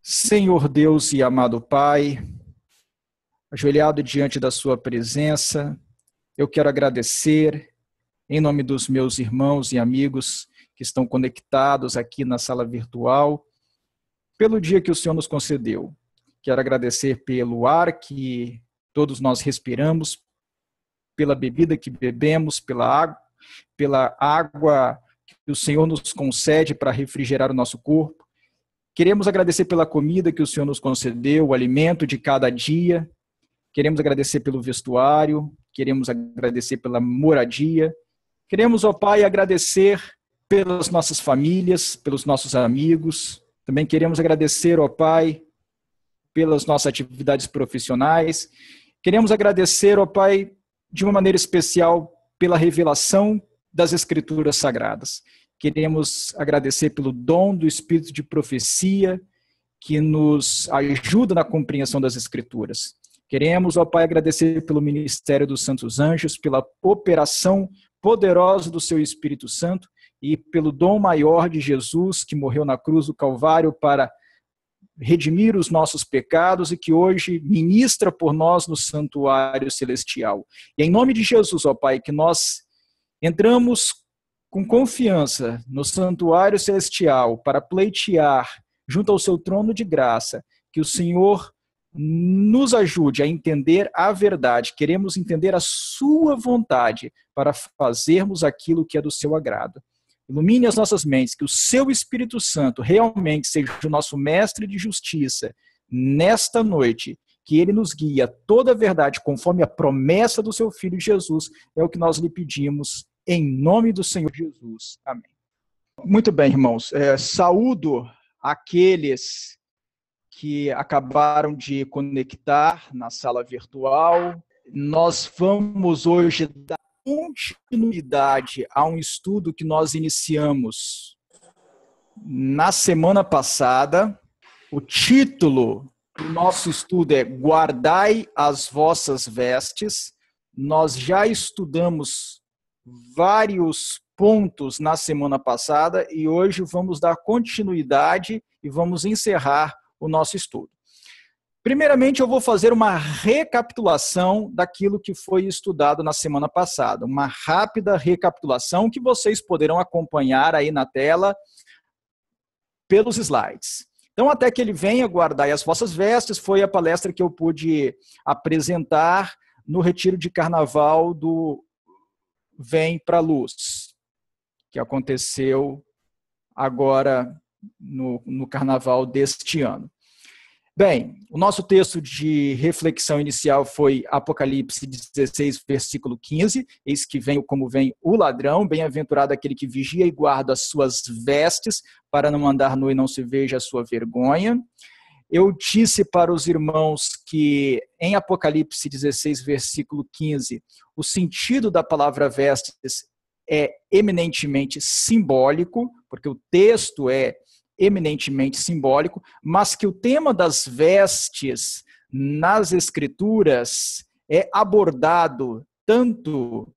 Senhor Deus e amado Pai, ajoelhado diante da sua presença, eu quero agradecer em nome dos meus irmãos e amigos que estão conectados aqui na sala virtual, pelo dia que o Senhor nos concedeu. Quero agradecer pelo ar que todos nós respiramos, pela bebida que bebemos, pela água que o Senhor nos concede para refrigerar o nosso corpo. Queremos agradecer pela comida que o Senhor nos concedeu, o alimento de cada dia. Queremos agradecer pelo vestuário, queremos agradecer pela moradia. Queremos, ó Pai, agradecer pelas nossas famílias, pelos nossos amigos. Também queremos agradecer, ó Pai, pelas nossas atividades profissionais. Queremos agradecer, ó Pai, de uma maneira especial pela revelação das Escrituras Sagradas. Queremos agradecer pelo dom do Espírito de profecia que nos ajuda na compreensão das Escrituras. Queremos, ó Pai, agradecer pelo ministério dos Santos Anjos, pela operação poderosa do Seu Espírito Santo e pelo dom maior de Jesus, que morreu na cruz do Calvário para redimir os nossos pecados e que hoje ministra por nós no santuário celestial. E em nome de Jesus, ó Pai, que nós entramos com confiança no santuário celestial para pleitear junto ao seu trono de graça, que o Senhor nos ajude a entender a verdade. Queremos entender a sua vontade para fazermos aquilo que é do seu agrado. Ilumine as nossas mentes, que o seu Espírito Santo realmente seja o nosso mestre de justiça nesta noite, que ele nos guie a toda a verdade conforme a promessa do seu Filho Jesus. É o que nós lhe pedimos em nome do Senhor Jesus. Amém. Muito bem, irmãos. Saúdo aqueles que acabaram de conectar na sala virtual. Nós vamos hoje dar continuidade a um estudo que nós iniciamos na semana passada. O título do nosso estudo é Guardai as vossas vestes. Nós já estudamos vários pontos na semana passada e hoje vamos dar continuidade e vamos encerrar o nosso estudo. Primeiramente, eu vou fazer uma recapitulação daquilo que foi estudado na semana passada, uma rápida recapitulação que vocês poderão acompanhar aí na tela pelos slides. Então, até que ele venha, guardai as vossas vestes, foi a palestra que eu pude apresentar no retiro de carnaval do Vem para a Luz, que aconteceu agora no carnaval deste ano. Bem, o nosso texto de reflexão inicial foi Apocalipse 16, versículo 15, eis que vem como vem o ladrão, bem-aventurado aquele que vigia e guarda as suas vestes, para não andar nu e não se veja a sua vergonha. Eu disse para os irmãos que em Apocalipse 16, versículo 15, o sentido da palavra vestes é eminentemente simbólico, porque o texto é eminentemente simbólico, mas que o tema das vestes nas Escrituras é abordado tanto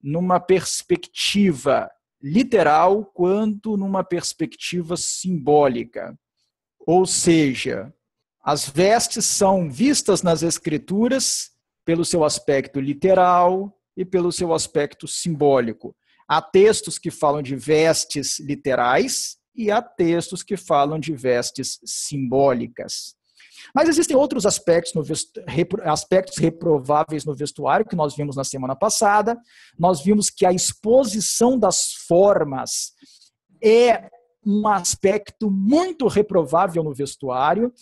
numa perspectiva literal quanto numa perspectiva simbólica. Ou seja, as vestes são vistas nas Escrituras pelo seu aspecto literal e pelo seu aspecto simbólico. Há textos que falam de vestes literais e há textos que falam de vestes simbólicas. Mas existem outros aspectos reprováveis no vestuário que nós vimos na semana passada. Nós vimos que a exposição das formas é um aspecto muito reprovável no vestuário.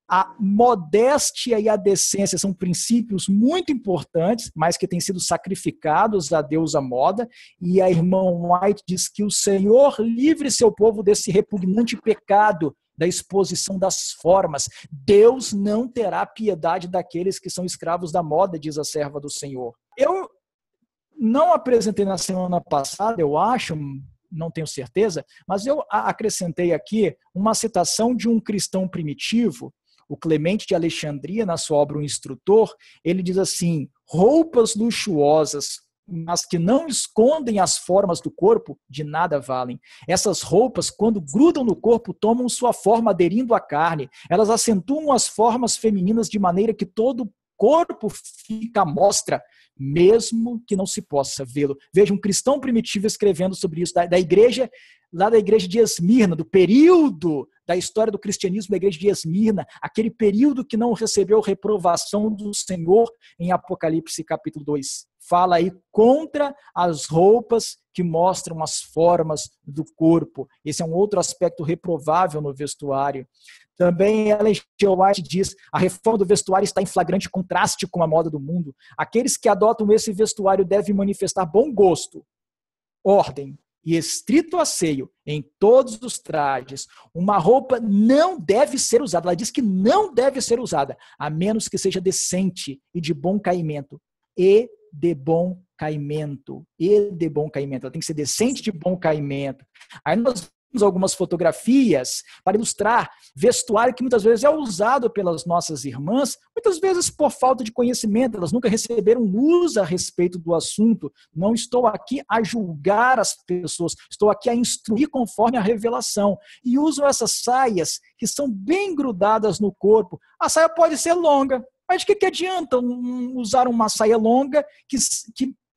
A modéstia e a decência são princípios muito importantes, mas que têm sido sacrificados a Deus à moda. E a irmã White diz que o Senhor livre seu povo desse repugnante pecado da exposição das formas. Deus não terá piedade daqueles que são escravos da moda, diz a serva do Senhor. Eu não apresentei na semana passada, eu acho, não tenho certeza, mas eu acrescentei aqui uma citação de um cristão primitivo, o Clemente de Alexandria, na sua obra O Instrutor. Ele diz assim: roupas luxuosas mas que não escondem as formas do corpo, de nada valem. Essas roupas, quando grudam no corpo, tomam sua forma aderindo à carne. Elas acentuam as formas femininas de maneira que todo o corpo fica à mostra, mesmo que não se possa vê-lo. Veja, um cristão primitivo escrevendo sobre isso, da igreja, lá da igreja de Esmirna, do período da história do cristianismo da igreja de Esmirna, aquele período que não recebeu reprovação do Senhor em Apocalipse capítulo 2. Fala aí contra as roupas que mostram as formas do corpo. Esse é um outro aspecto reprovável no vestuário. Também Ellen G. White diz: a reforma do vestuário está em flagrante contraste com a moda do mundo. Aqueles que adotam esse vestuário devem manifestar bom gosto, ordem e estrito asseio em todos os trajes. Uma roupa não deve ser usada. Ela diz que não deve ser usada, a menos que seja decente e de bom caimento. E de bom caimento. E de bom caimento. Ela tem que ser decente, de bom caimento. Aí nós vimos algumas fotografias para ilustrar vestuário que muitas vezes é usado pelas nossas irmãs, muitas vezes por falta de conhecimento, elas nunca receberam luz a respeito do assunto. Não estou aqui a julgar as pessoas, estou aqui a instruir conforme a revelação. E usam essas saias que são bem grudadas no corpo. A saia pode ser longa, mas de que adianta usar uma saia longa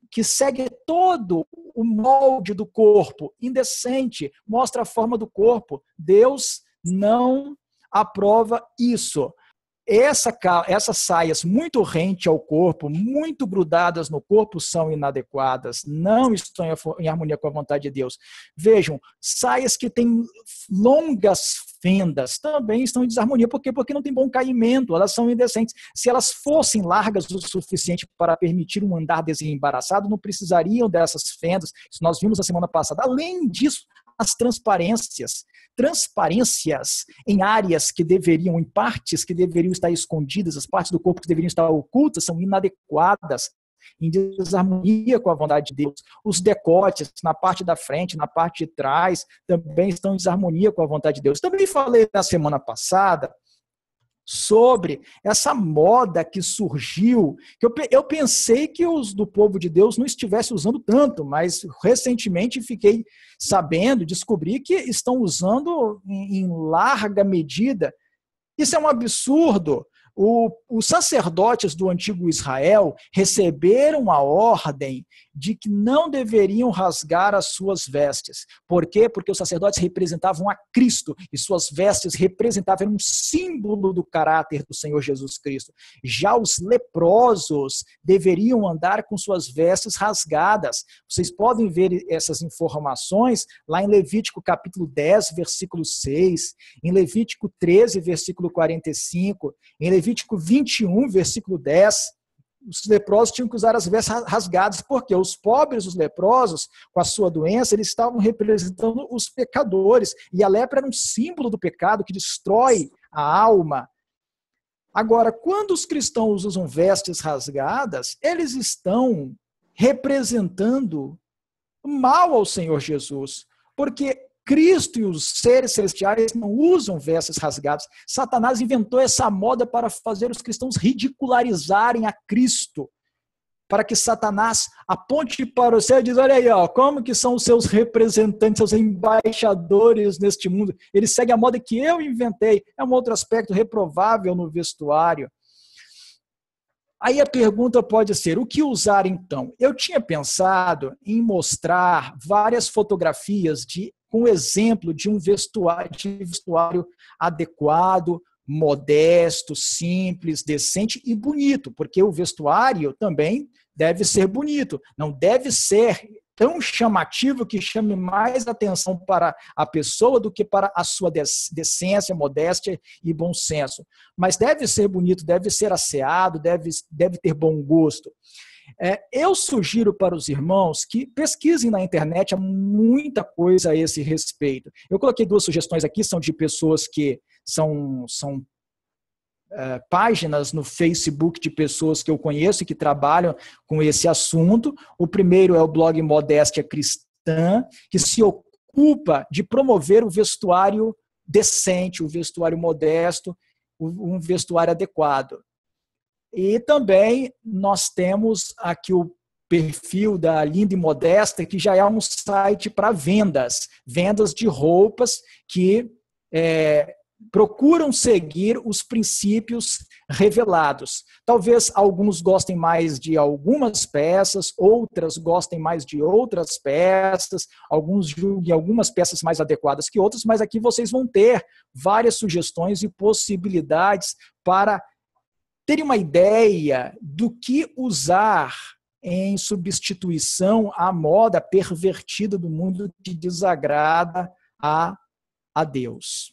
que segue todo o molde do corpo, indecente, mostra a forma do corpo? Deus não aprova isso. Essas saias muito rente ao corpo, muito grudadas no corpo, são inadequadas, não estão em harmonia com a vontade de Deus. Vejam, saias que têm longas fendas também estão em desarmonia. Por quê? Porque não tem bom caimento, elas são indecentes. Se elas fossem largas o suficiente para permitir um andar desembaraçado, não precisariam dessas fendas. Isso nós vimos na semana passada. Além disso, as transparências em áreas que deveriam, em partes que deveriam estar escondidas, as partes do corpo que deveriam estar ocultas, são inadequadas, em desarmonia com a vontade de Deus. Os decotes na parte da frente, na parte de trás, também estão em desarmonia com a vontade de Deus. Também falei na semana passada sobre essa moda que surgiu, que eu pensei que os do povo de Deus não estivessem usando tanto, mas recentemente fiquei sabendo, descobri que estão usando em larga medida. Isso é um absurdo. Os sacerdotes do antigo Israel receberam a ordem de que não deveriam rasgar as suas vestes. Por quê? Porque os sacerdotes representavam a Cristo e suas vestes representavam um símbolo do caráter do Senhor Jesus Cristo. Já os leprosos deveriam andar com suas vestes rasgadas. Vocês podem ver essas informações lá em Levítico capítulo 10, versículo 6, em Levítico 13, versículo 45, em Levítico 21, versículo 10, os leprosos tinham que usar as vestes rasgadas, porque os pobres, os leprosos, com a sua doença, eles estavam representando os pecadores, e a lepra era um símbolo do pecado que destrói a alma. Agora, quando os cristãos usam vestes rasgadas, eles estão representando mal ao Senhor Jesus, porque Cristo e os seres celestiais não usam vestes rasgadas. Satanás inventou essa moda para fazer os cristãos ridicularizarem a Cristo, para que Satanás aponte para o céu e diz: olha aí, ó, como que são os seus representantes, seus embaixadores neste mundo. Ele segue a moda que eu inventei. É um outro aspecto reprovável no vestuário. Aí a pergunta pode ser: o que usar então? Eu tinha pensado em mostrar várias fotografias com exemplo de um vestuário adequado, modesto, simples, decente e bonito, porque o vestuário também deve ser bonito, não deve ser tão chamativo que chame mais atenção para a pessoa do que para a sua decência, modéstia e bom senso. Mas deve ser bonito, deve ser asseado, deve ter bom gosto. Eu sugiro para os irmãos que pesquisem na internet, há muita coisa a esse respeito. Eu coloquei 2 sugestões aqui, são de pessoas que são páginas no Facebook de pessoas que eu conheço e que trabalham com esse assunto. O primeiro é o blog Modéstia Cristã, que se ocupa de promover o vestuário decente, o vestuário modesto, um vestuário adequado. E também nós temos aqui o perfil da Linda e Modesta, que já é um site para vendas de roupas que procuram seguir os princípios revelados. Talvez alguns gostem mais de algumas peças, outras gostem mais de outras peças, alguns julguem algumas peças mais adequadas que outras, mas aqui vocês vão ter várias sugestões e possibilidades para terem uma ideia do que usar em substituição à moda pervertida do mundo que desagrada a Deus.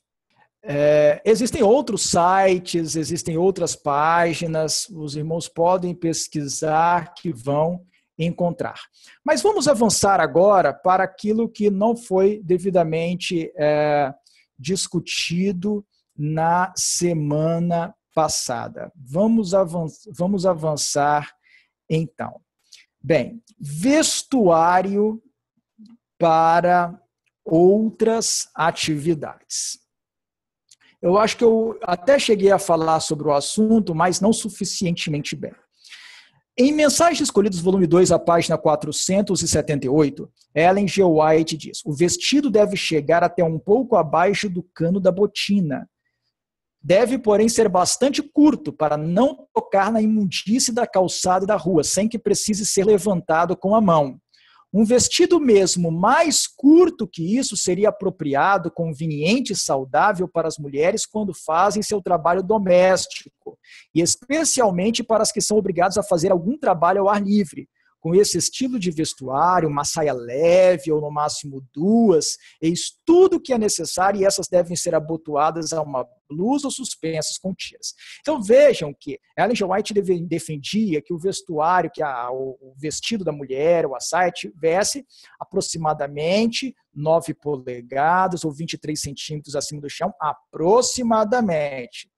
Existem outros sites, existem outras páginas, os irmãos podem pesquisar que vão encontrar. Mas vamos avançar agora para aquilo que não foi devidamente discutido na semana passada. Vamos avançar então. Bem, vestuário para outras atividades. Eu acho que eu até cheguei a falar sobre o assunto, mas não suficientemente bem. Em Mensagens Escolhidas, volume 2, a página 478, Ellen G. White diz: o vestido deve chegar até um pouco abaixo do cano da botina. Deve, porém, ser bastante curto para não tocar na imundície da calçada e da rua, sem que precise ser levantado com a mão. Um vestido mesmo mais curto que isso seria apropriado, conveniente e saudável para as mulheres quando fazem seu trabalho doméstico, e especialmente para as que são obrigadas a fazer algum trabalho ao ar livre. Com esse estilo de vestuário, uma saia leve ou no máximo 2, eis tudo o que é necessário e essas devem ser abotoadas a uma blusa ou suspensas com tiras. Então vejam que Ellen G. White defendia que o vestuário, o vestido da mulher ou a saia tivesse aproximadamente 9 polegadas ou 23 centímetros acima do chão, aproximadamente.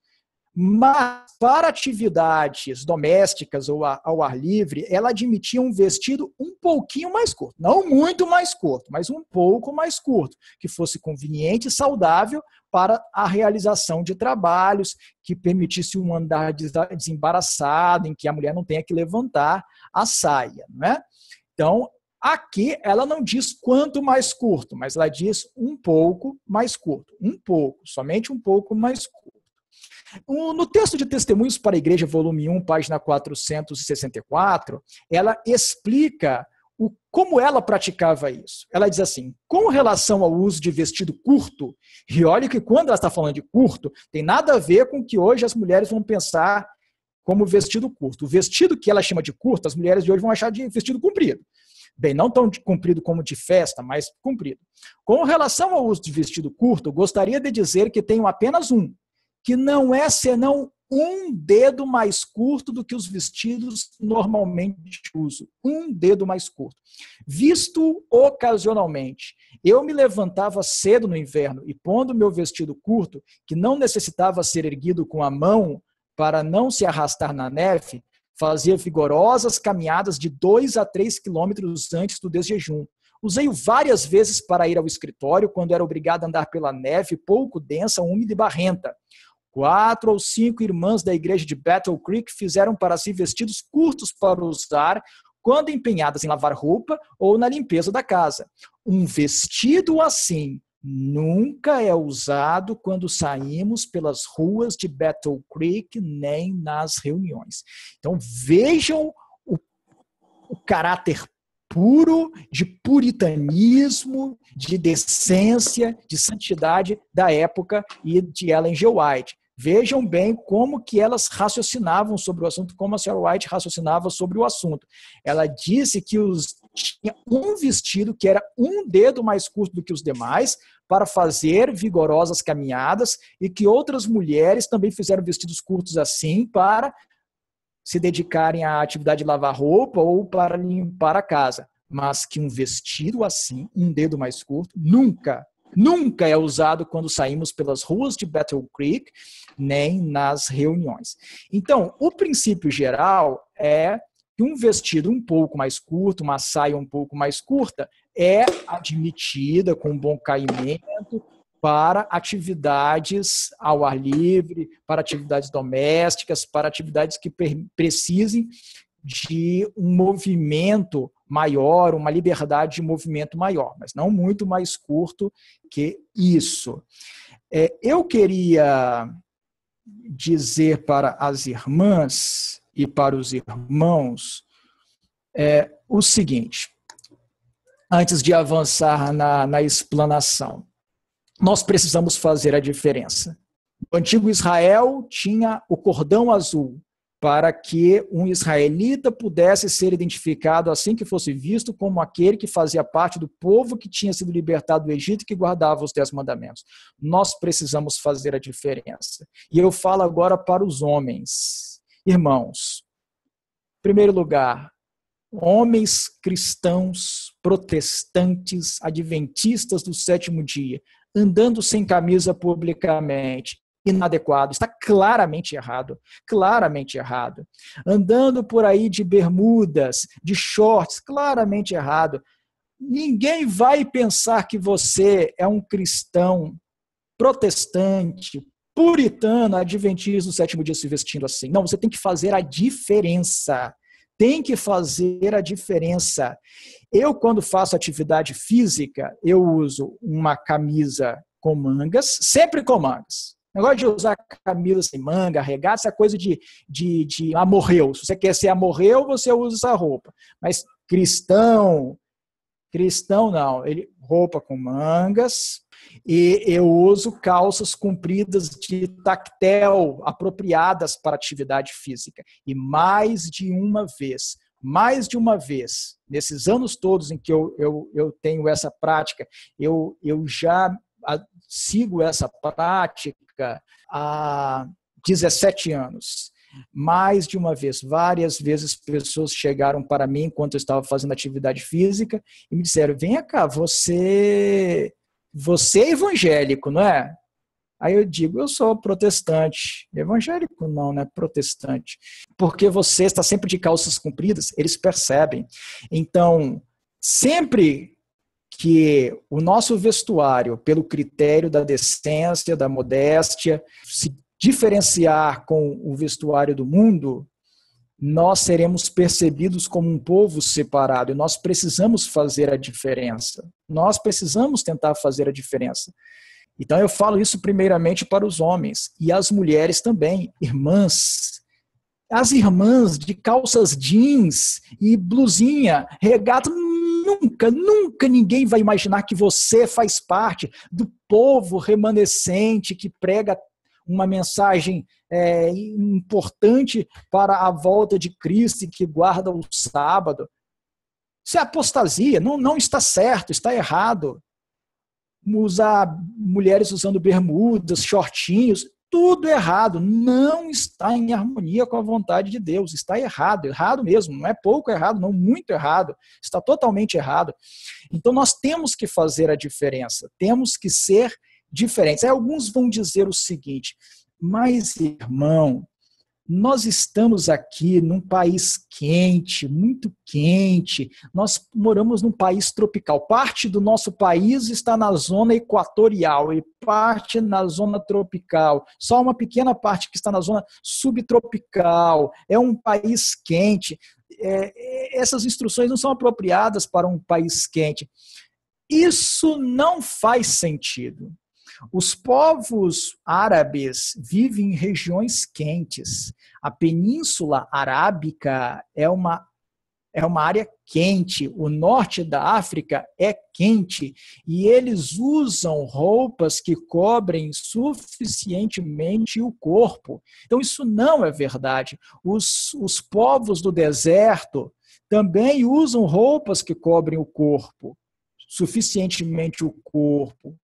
Mas, para atividades domésticas ou ao ar livre, ela admitia um vestido um pouquinho mais curto. Não muito mais curto, mas um pouco mais curto, que fosse conveniente e saudável para a realização de trabalhos, que permitisse um andar desembaraçado, em que a mulher não tenha que levantar a saia, não é? Então, aqui ela não diz quanto mais curto, mas ela diz um pouco mais curto. Um pouco, somente um pouco mais curto. No texto de Testemunhos para a Igreja, volume 1, página 464, ela explica como ela praticava isso. Ela diz assim: com relação ao uso de vestido curto, e olha que quando ela está falando de curto, tem nada a ver com o que hoje as mulheres vão pensar como vestido curto. O vestido que ela chama de curto, as mulheres de hoje vão achar de vestido comprido. Bem, não tão comprido como de festa, mas comprido. Com relação ao uso de vestido curto, gostaria de dizer que tenho apenas um, que não é senão um dedo mais curto do que os vestidos normalmente uso. Um dedo mais curto. Visto ocasionalmente, eu me levantava cedo no inverno e pondo meu vestido curto, que não necessitava ser erguido com a mão para não se arrastar na neve, fazia vigorosas caminhadas de 2 a 3 quilômetros antes do desjejum. Usei-o várias vezes para ir ao escritório, quando era obrigado a andar pela neve pouco densa, úmida e barrenta. 4 ou 5 irmãs da igreja de Battle Creek fizeram para si vestidos curtos para usar quando empenhadas em lavar roupa ou na limpeza da casa. Um vestido assim nunca é usado quando saímos pelas ruas de Battle Creek, nem nas reuniões. Então vejam o caráter puro de puritanismo, de decência, de santidade da época e de Ellen G. White. Vejam bem como que elas raciocinavam sobre o assunto, como a senhora White raciocinava sobre o assunto. Ela disse que tinha um vestido que era um dedo mais curto do que os demais para fazer vigorosas caminhadas e que outras mulheres também fizeram vestidos curtos assim para se dedicarem à atividade de lavar roupa ou para limpar a casa. Mas que um vestido assim, um dedo mais curto, nunca é usado quando saímos pelas ruas de Battle Creek, nem nas reuniões. Então, o princípio geral é que um vestido um pouco mais curto, uma saia um pouco mais curta, é admitida com bom caimento para atividades ao ar livre, para atividades domésticas, para atividades que precisem de um movimento maior, uma liberdade de movimento maior, mas não muito mais curto que isso. Eu queria dizer para as irmãs e para os irmãos o seguinte, antes de avançar na explanação. Nós precisamos fazer a diferença. O antigo Israel tinha o cordão azul para que um israelita pudesse ser identificado assim que fosse visto como aquele que fazia parte do povo que tinha sido libertado do Egito e que guardava os 10 mandamentos. Nós precisamos fazer a diferença. E eu falo agora para os homens. Irmãos, em primeiro lugar, homens cristãos, protestantes, adventistas do sétimo dia, andando sem camisa publicamente, inadequado, está claramente errado, claramente errado. Andando por aí de bermudas, de shorts, claramente errado. Ninguém vai pensar que você é um cristão protestante, puritano, adventista do sétimo dia se vestindo assim. Não, você tem que fazer a diferença. Tem que fazer a diferença. Eu, quando faço atividade física, eu uso uma camisa com mangas, sempre com mangas. O negócio de usar camisa sem manga, regata, essa coisa de amorreu. Se você quer ser amorreu, você usa essa roupa. Mas cristão não. Roupa com mangas, e eu uso calças compridas de tactel, apropriadas para atividade física. E mais de uma vez, nesses anos todos em que eu tenho essa prática, eu já sigo essa prática há 17 anos. Mais de uma vez, várias vezes, pessoas chegaram para mim enquanto eu estava fazendo atividade física e me disseram, venha cá, você é evangélico, não é? Aí eu digo, eu sou protestante. Evangélico não, né? Protestante. Porque você está sempre de calças compridas, eles percebem. Então, sempre que o nosso vestuário, pelo critério da decência, da modéstia, se diferenciar com o vestuário do mundo, nós seremos percebidos como um povo separado e nós precisamos fazer a diferença. Nós precisamos tentar fazer a diferença. Então eu falo isso primeiramente para os homens e as mulheres também, irmãs. As irmãs de calças jeans e blusinha, regata, nunca ninguém vai imaginar que você faz parte do povo remanescente que prega uma mensagem importante para a volta de Cristo e que guarda o sábado. Isso é apostasia, não está certo, está errado. Usar mulheres usando bermudas, shortinhos, tudo errado, não está em harmonia com a vontade de Deus, está errado mesmo, não é pouco errado, não muito errado, está totalmente errado. Então nós temos que fazer a diferença, temos que ser diferentes. Aí alguns vão dizer o seguinte, mas irmão, nós estamos aqui num país quente, muito quente, nós moramos num país tropical, parte do nosso país está na zona equatorial e parte na zona tropical, só uma pequena parte que está na zona subtropical, é um país quente, essas instruções não são apropriadas para um país quente. Isso não faz sentido. Os povos árabes vivem em regiões quentes. A Península Arábica é uma área quente. O norte da África é quente. E eles usam roupas que cobrem suficientemente o corpo. Então, isso não é verdade. Os povos do deserto também usam roupas que cobrem o corpo, suficientemente o corpo.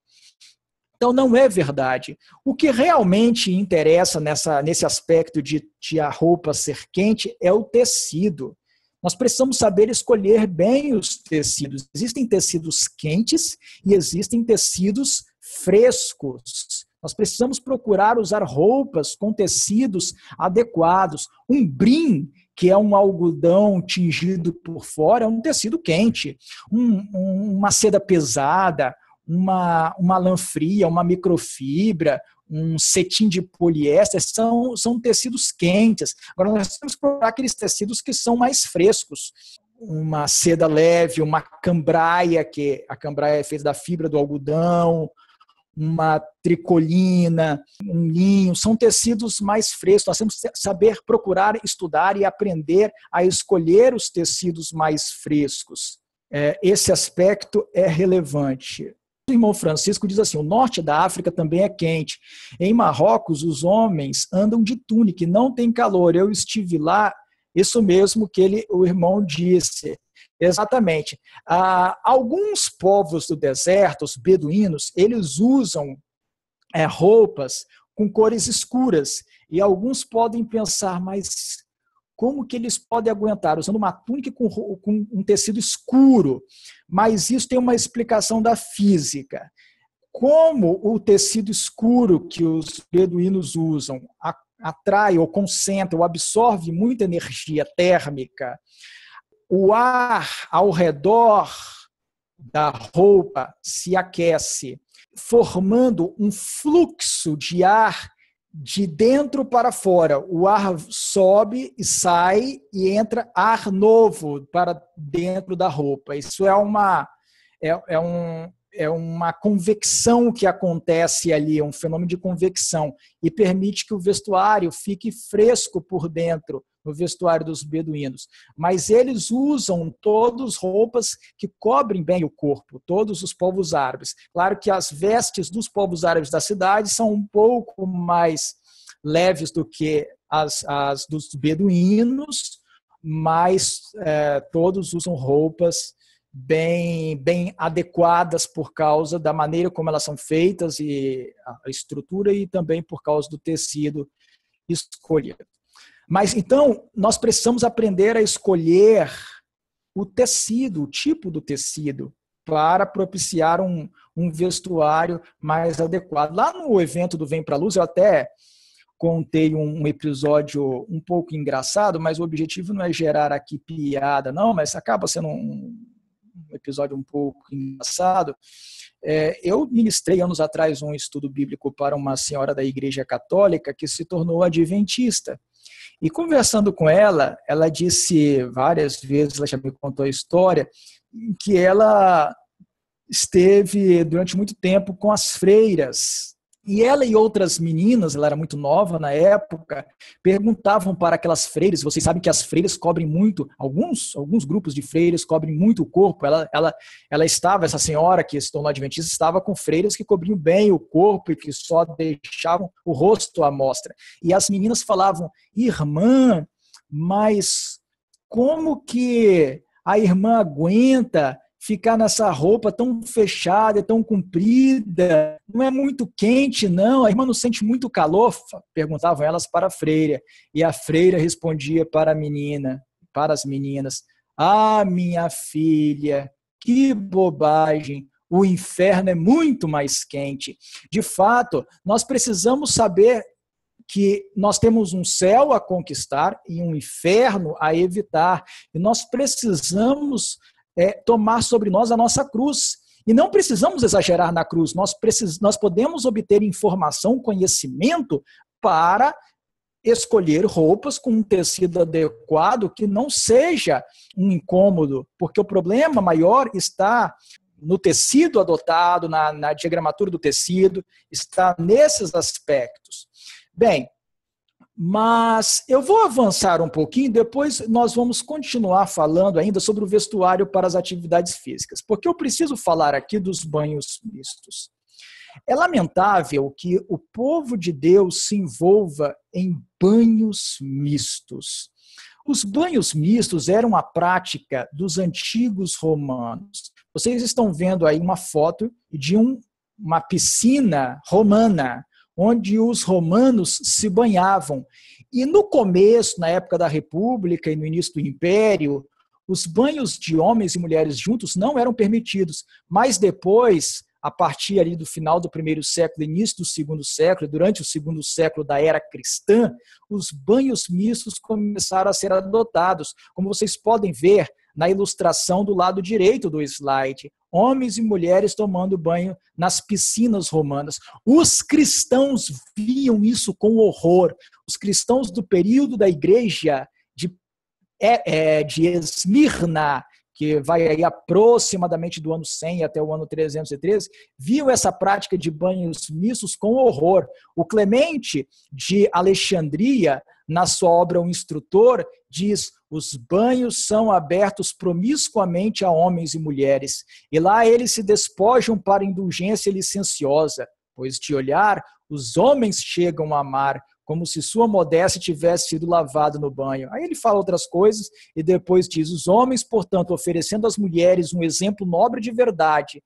Então, não é verdade. O que realmente interessa nesse aspecto de a roupa ser quente é o tecido. Nós precisamos saber escolher bem os tecidos. Existem tecidos quentes e existem tecidos frescos. Nós precisamos procurar usar roupas com tecidos adequados. Um brim, que é um algodão tingido por fora, é um tecido quente. Uma seda pesada, uma lã fria, uma microfibra, um cetim de poliéster, são tecidos quentes. Agora, nós temos que procurar aqueles tecidos que são mais frescos. Uma seda leve, uma cambraia, que a cambraia é feita da fibra do algodão, uma tricolina, um linho, são tecidos mais frescos. Nós temos que saber procurar, estudar e aprender a escolher os tecidos mais frescos. Esse aspecto é relevante. O irmão Francisco diz assim: o norte da África também é quente. Em Marrocos, os homens andam de túnica e não tem calor. Eu estive lá, isso mesmo que o irmão disse. Exatamente. Alguns povos do deserto, os beduínos, eles usam roupas com cores escuras. E alguns podem pensar, mas como que eles podem aguentar usando uma túnica com um tecido escuro? Mas isso tem uma explicação da física. Como o tecido escuro que os beduínos usam atrai ou concentra ou absorve muita energia térmica, o ar ao redor da roupa se aquece, formando um fluxo de ar de dentro para fora. O ar sobe e sai e entra ar novo para dentro da roupa. Isso é uma convecção que acontece ali, um fenômeno de convecção, e permite que o vestuário fique fresco por dentro, no vestuário dos beduínos. Mas eles usam todas roupas que cobrem bem o corpo, todos os povos árabes. Claro que as vestes dos povos árabes da cidade são um pouco mais leves do que as dos beduínos, mas todos usam roupas bem adequadas por causa da maneira como elas são feitas e a estrutura, e também por causa do tecido escolhido. Mas então nós precisamos aprender a escolher o tecido, o tipo do tecido, para propiciar um vestuário mais adequado. Lá no evento do Vem Pra Luz, eu até contei um episódio um pouco engraçado, mas o objetivo não é gerar aqui piada, não, mas acaba sendo um episódio um pouco engraçado. Eu ministrei anos atrás um estudo bíblico para uma senhora da Igreja Católica que se tornou adventista. E conversando com ela, ela disse várias vezes, ela já me contou a história, que ela esteve durante muito tempo com as freiras. E ela e outras meninas, ela era muito nova na época, perguntavam para aquelas freiras. Vocês sabem que as freiras cobrem muito, alguns grupos de freiras cobrem muito o corpo. Ela estava, essa senhora que se tornou adventista, estava com freiras que cobriam bem o corpo e que só deixavam o rosto à mostra. E as meninas falavam: irmã, mas como que a irmã aguenta ficar nessa roupa tão fechada, tão comprida? Não é muito quente, não? A irmã não sente muito calor? Perguntavam elas para a freira. E a freira respondia para as meninas: ah, minha filha, que bobagem! O inferno é muito mais quente. De fato, nós precisamos saber que nós temos um céu a conquistar e um inferno a evitar. E nós precisamos tomar sobre nós a nossa cruz. E não precisamos exagerar na cruz. Nós podemos obter informação, conhecimento para escolher roupas com um tecido adequado que não seja um incômodo, porque o problema maior está no tecido adotado, na diagramatura do tecido, está nesses aspectos. Bem, mas eu vou avançar um pouquinho, depois nós vamos continuar falando ainda sobre o vestuário para as atividades físicas, porque eu preciso falar aqui dos banhos mistos. É lamentável que o povo de Deus se envolva em banhos mistos. Os banhos mistos eram a prática dos antigos romanos. Vocês estão vendo aí uma foto de uma piscina romana, onde os romanos se banhavam. E no começo, na época da República e no início do Império, os banhos de homens e mulheres juntos não eram permitidos. Mas depois, a partir ali do final do primeiro século, início do segundo século, durante o segundo século da era cristã, os banhos mistos começaram a ser adotados. Como vocês podem ver, na ilustração do lado direito do slide. Homens e mulheres tomando banho nas piscinas romanas. Os cristãos viam isso com horror. Os cristãos do período da igreja de Esmirna, que vai aí aproximadamente do ano 100 até o ano 313, viam essa prática de banhos mistos com horror. O Clemente de Alexandria, na sua obra O Instrutor, diz: os banhos são abertos promiscuamente a homens e mulheres, e lá eles se despojam para indulgência licenciosa, pois de olhar os homens chegam a amar, como se sua modéstia tivesse sido lavada no banho. Aí ele fala outras coisas e depois diz: os homens, portanto, oferecendo às mulheres um exemplo nobre de verdade,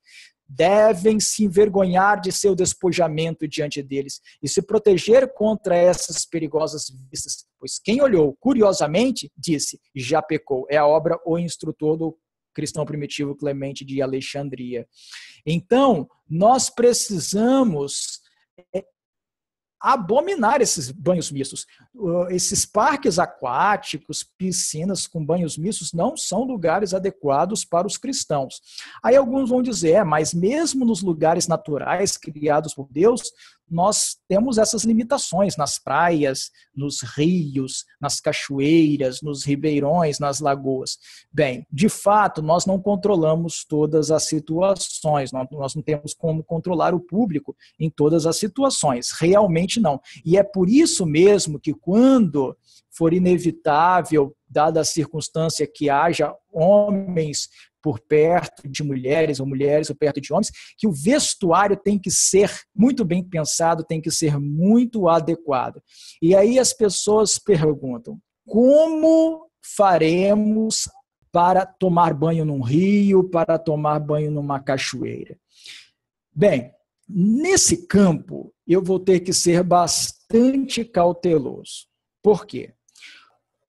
devem se envergonhar de seu despojamento diante deles e se proteger contra essas perigosas vistas, pois quem olhou curiosamente, disse, já pecou. É a obra O Instrutor do cristão primitivo Clemente de Alexandria. Então, nós precisamos abominar esses banhos mistos. Esses parques aquáticos, piscinas com banhos mistos não são lugares adequados para os cristãos. Aí alguns vão dizer, mas mesmo nos lugares naturais criados por Deus, nós temos essas limitações nas praias, nos rios, nas cachoeiras, nos ribeirões, nas lagoas. Bem, de fato, nós não controlamos todas as situações, nós não temos como controlar o público em todas as situações, realmente não. E é por isso mesmo que quando for inevitável, dada a circunstância que haja homens por perto de mulheres, ou mulheres por perto de homens, que o vestuário tem que ser muito bem pensado, tem que ser muito adequado. E aí as pessoas perguntam, como faremos para tomar banho num rio, para tomar banho numa cachoeira? Bem, nesse campo, eu vou ter que ser bastante cauteloso. Por quê?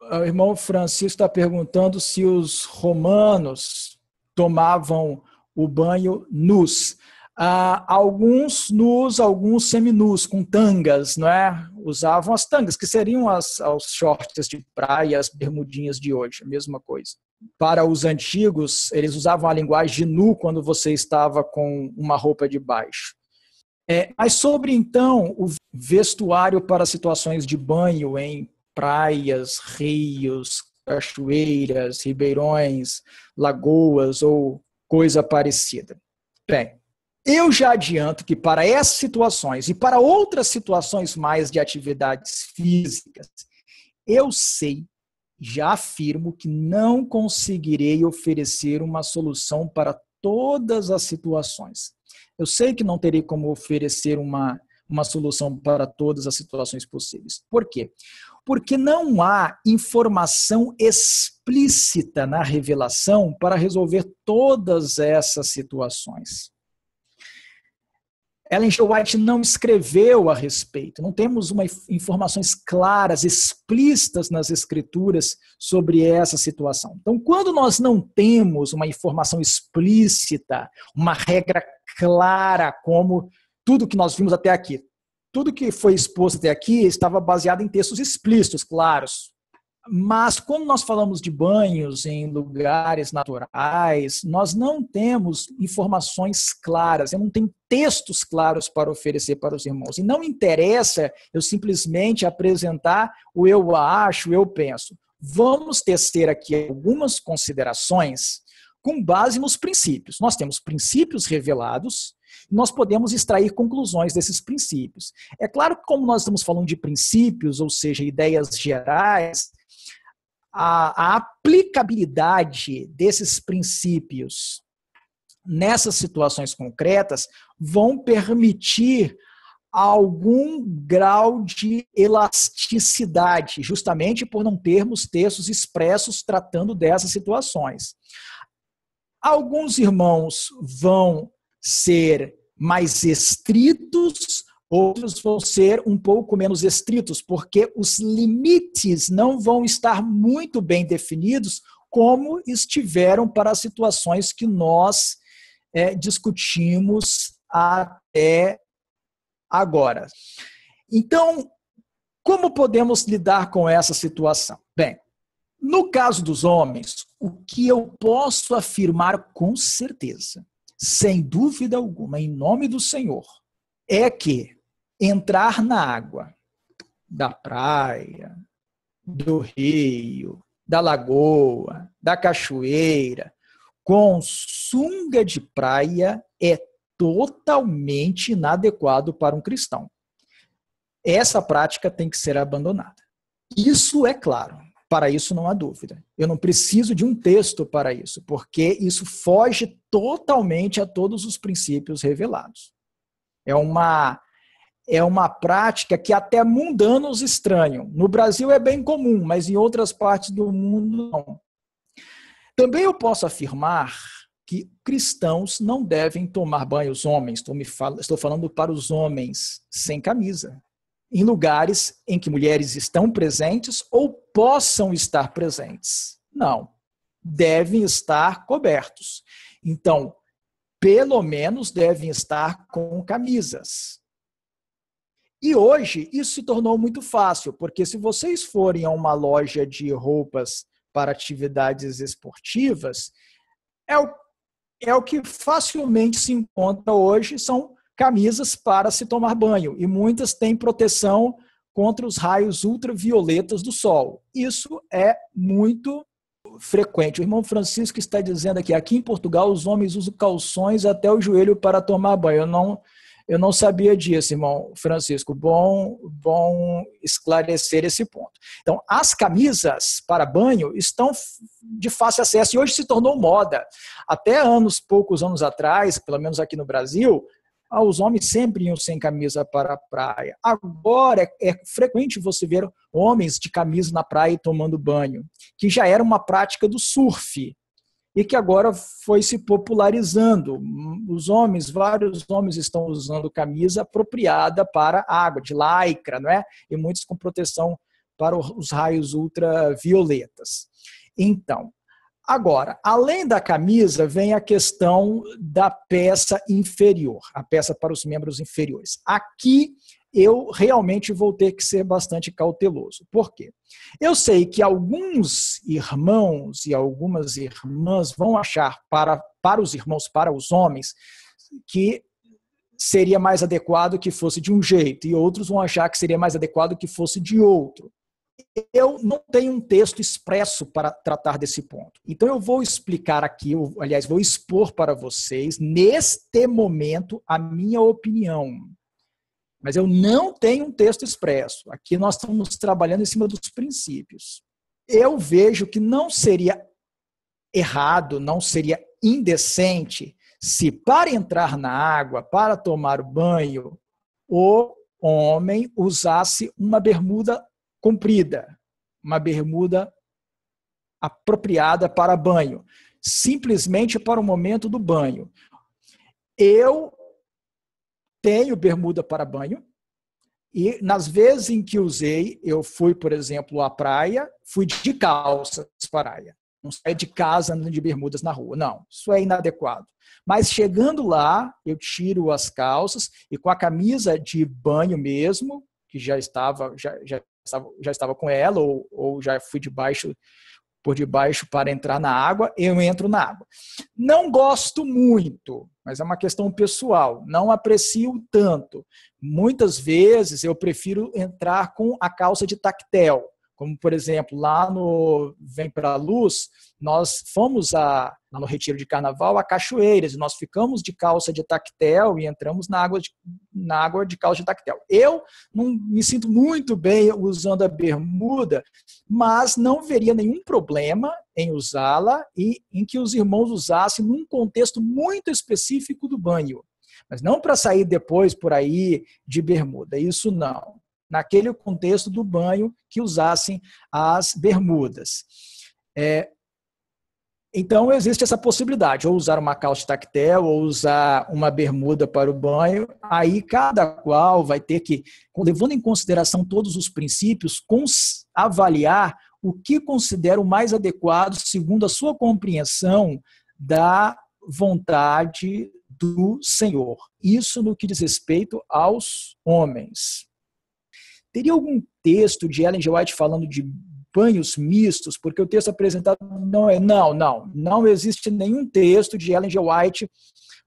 O irmão Francisco está perguntando se os romanos tomavam o banho nus. Alguns nus, alguns seminus, com tangas, não é? Usavam as tangas, que seriam os shorts de praia, as bermudinhas de hoje, a mesma coisa. Para os antigos, eles usavam a linguagem de nu quando você estava com uma roupa de baixo. Mas sobre, então, o vestuário para situações de banho em praias, rios, cachoeiras, ribeirões, lagoas ou coisa parecida. Bem, eu já adianto que para essas situações e para outras situações mais de atividades físicas, eu sei, já afirmo que não conseguirei oferecer uma solução para todas as situações. Eu sei que não terei como oferecer uma solução para todas as situações possíveis. Por quê? Porque não há informação explícita na revelação para resolver todas essas situações. Ellen G. White não escreveu a respeito, não temos informações claras, explícitas nas escrituras sobre essa situação. Então, quando nós não temos uma informação explícita, uma regra clara, como tudo que nós vimos até aqui, tudo que foi exposto até aqui estava baseado em textos explícitos, claros. Mas quando nós falamos de banhos em lugares naturais, nós não temos informações claras, eu não tenho textos claros para oferecer para os irmãos. E não interessa eu simplesmente apresentar o eu acho, eu penso. Vamos tecer aqui algumas considerações com base nos princípios. Nós temos princípios revelados, nós podemos extrair conclusões desses princípios. É claro que como nós estamos falando de princípios, ou seja, ideias gerais, a aplicabilidade desses princípios nessas situações concretas vão permitir algum grau de elasticidade, justamente por não termos textos expressos tratando dessas situações. Alguns irmãos vão ser mais estritos, outros vão ser um pouco menos estritos, porque os limites não vão estar muito bem definidos como estiveram para as situações que nós discutimos até agora. Então, como podemos lidar com essa situação? Bem, no caso dos homens, o que eu posso afirmar com certeza, sem dúvida alguma, em nome do Senhor, é que entrar na água da praia, do rio, da lagoa, da cachoeira, com sunga de praia é totalmente inadequado para um cristão. Essa prática tem que ser abandonada. Isso é claro, para isso não há dúvida. Eu não preciso de um texto para isso, porque isso foge totalmente a todos os princípios revelados. É uma prática que até mundanos estranham. No Brasil é bem comum, mas em outras partes do mundo não. Também eu posso afirmar que cristãos não devem tomar banho, os homens, estou falando para os homens sem camisa, em lugares em que mulheres estão presentes ou possam estar presentes. Não, devem estar cobertos. Então, pelo menos devem estar com camisas. E hoje isso se tornou muito fácil, porque se vocês forem a uma loja de roupas para atividades esportivas, é o que facilmente se encontra hoje, são camisas para se tomar banho, e muitas têm proteção contra os raios ultravioletas do sol. Isso é muito frequente. O irmão Francisco está dizendo aqui em Portugal os homens usam calções até o joelho para tomar banho. Eu não sabia disso, irmão Francisco. Bom esclarecer esse ponto. Então, as camisas para banho estão de fácil acesso e hoje se tornou moda. Até poucos anos atrás, pelo menos aqui no Brasil, os homens sempre iam sem camisa para a praia. Agora é frequente você ver homens de camisa na praia tomando banho, que já era uma prática do surf e que agora foi se popularizando. Vários homens estão usando camisa apropriada para água, de lycra, não é? E muitos com proteção para os raios ultravioletas. Então, agora, além da camisa, vem a questão da peça inferior, a peça para os membros inferiores. Aqui eu realmente vou ter que ser bastante cauteloso. Por quê? Eu sei que alguns irmãos e algumas irmãs vão achar para os irmãos, para os homens, que seria mais adequado que fosse de um jeito, e outros vão achar que seria mais adequado que fosse de outro. Eu não tenho um texto expresso para tratar desse ponto. Então eu vou explicar aqui, vou expor para vocês, neste momento, a minha opinião. Mas eu não tenho um texto expresso. Aqui nós estamos trabalhando em cima dos princípios. Eu vejo que não seria errado, não seria indecente se para entrar na água, para tomar banho, o homem usasse uma bermuda comprida, uma bermuda apropriada para banho, simplesmente para o momento do banho. Eu tenho bermuda para banho e nas vezes em que usei, eu fui, por exemplo, à praia, fui de calças para a praia. Não saio de casa andando de bermudas na rua. Não, isso é inadequado. Mas chegando lá, eu tiro as calças e com a camisa de banho mesmo, que já estava com ela, ou já fui por debaixo para entrar na água, eu entro na água. Não gosto muito, mas é uma questão pessoal, não aprecio tanto. Muitas vezes eu prefiro entrar com a calça de tactel, como, por exemplo, lá no Vem Pra Luz, nós fomos lá no Retiro de Carnaval a Cachoeiras, e nós ficamos de calça de tactel e entramos na água de calça de tactel. Eu não me sinto muito bem usando a bermuda, mas não veria nenhum problema em usá-la e em que os irmãos usassem num contexto muito específico do banho. Mas não para sair depois por aí de bermuda, isso não. Naquele contexto do banho, que usassem as bermudas. Então, existe essa possibilidade, ou usar uma calça tactel, ou usar uma bermuda para o banho. Aí, cada qual vai ter que, levando em consideração todos os princípios, avaliar o que considera o mais adequado, segundo a sua compreensão da vontade do Senhor. Isso no que diz respeito aos homens. Teria algum texto de Ellen G. White falando de banhos mistos, porque o texto apresentado não existe nenhum texto de Ellen G. White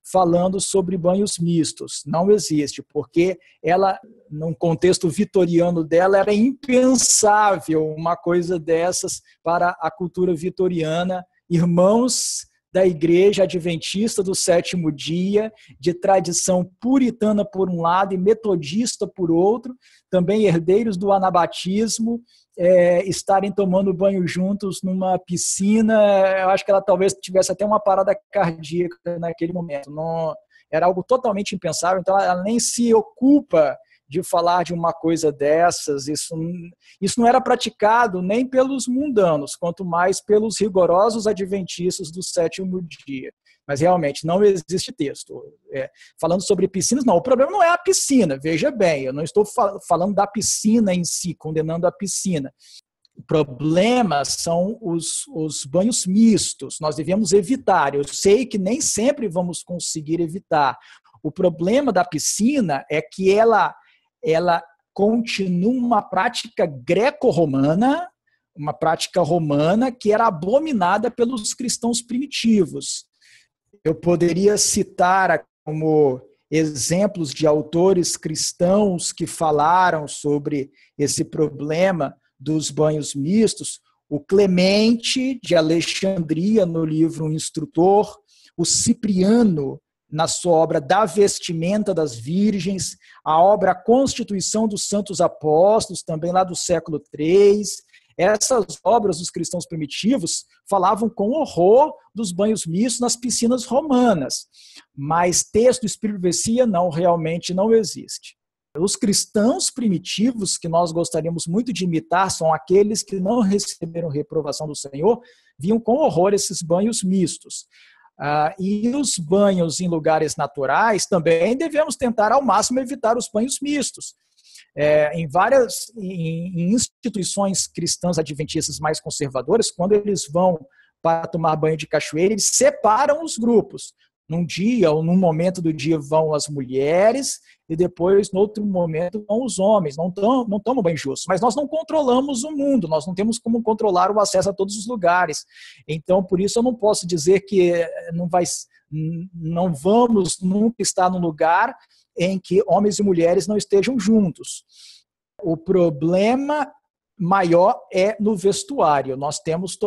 falando sobre banhos mistos. Não existe, porque ela, num contexto vitoriano dela, era impensável uma coisa dessas para a cultura vitoriana. Irmãos da Igreja Adventista do Sétimo Dia, de tradição puritana por um lado e metodista por outro, também herdeiros do anabatismo, estarem tomando banho juntos numa piscina. Eu acho que ela talvez tivesse até uma parada cardíaca naquele momento. Não, era algo totalmente impensável, então ela nem se ocupa de falar de uma coisa dessas. Isso não era praticado nem pelos mundanos, quanto mais pelos rigorosos adventistas do sétimo dia. Mas realmente não existe texto. Falando sobre piscinas, não, o problema não é a piscina, veja bem, eu não estou falando da piscina em si, condenando a piscina. O problema são os banhos mistos, nós devemos evitar. Eu sei que nem sempre vamos conseguir evitar. O problema da piscina é que ela continua uma prática greco-romana, uma prática romana que era abominada pelos cristãos primitivos. Eu poderia citar como exemplos de autores cristãos que falaram sobre esse problema dos banhos mistos, o Clemente de Alexandria, no livro O Instrutor, o Cipriano, na sua obra Da Vestimenta das Virgens, a obra Constituição dos Santos Apóstolos, também lá do século III. Essas obras dos cristãos primitivos falavam com horror dos banhos mistos nas piscinas romanas, mas texto Espírito e Profecia realmente não existe. Os cristãos primitivos que nós gostaríamos muito de imitar são aqueles que não receberam reprovação do Senhor, viam com horror esses banhos mistos. E os banhos em lugares naturais também devemos tentar ao máximo evitar os banhos mistos. Em instituições cristãs adventistas mais conservadoras, quando eles vão para tomar banho de cachoeira, eles separam os grupos. Num dia ou num momento do dia vão as mulheres e depois, no outro momento, vão os homens. Não tomam banho justo. Mas nós não controlamos o mundo, nós não temos como controlar o acesso a todos os lugares. Então, por isso, eu não posso dizer que não vamos nunca estar num lugar em que homens e mulheres não estejam juntos. O problema maior é no vestuário. Nós temos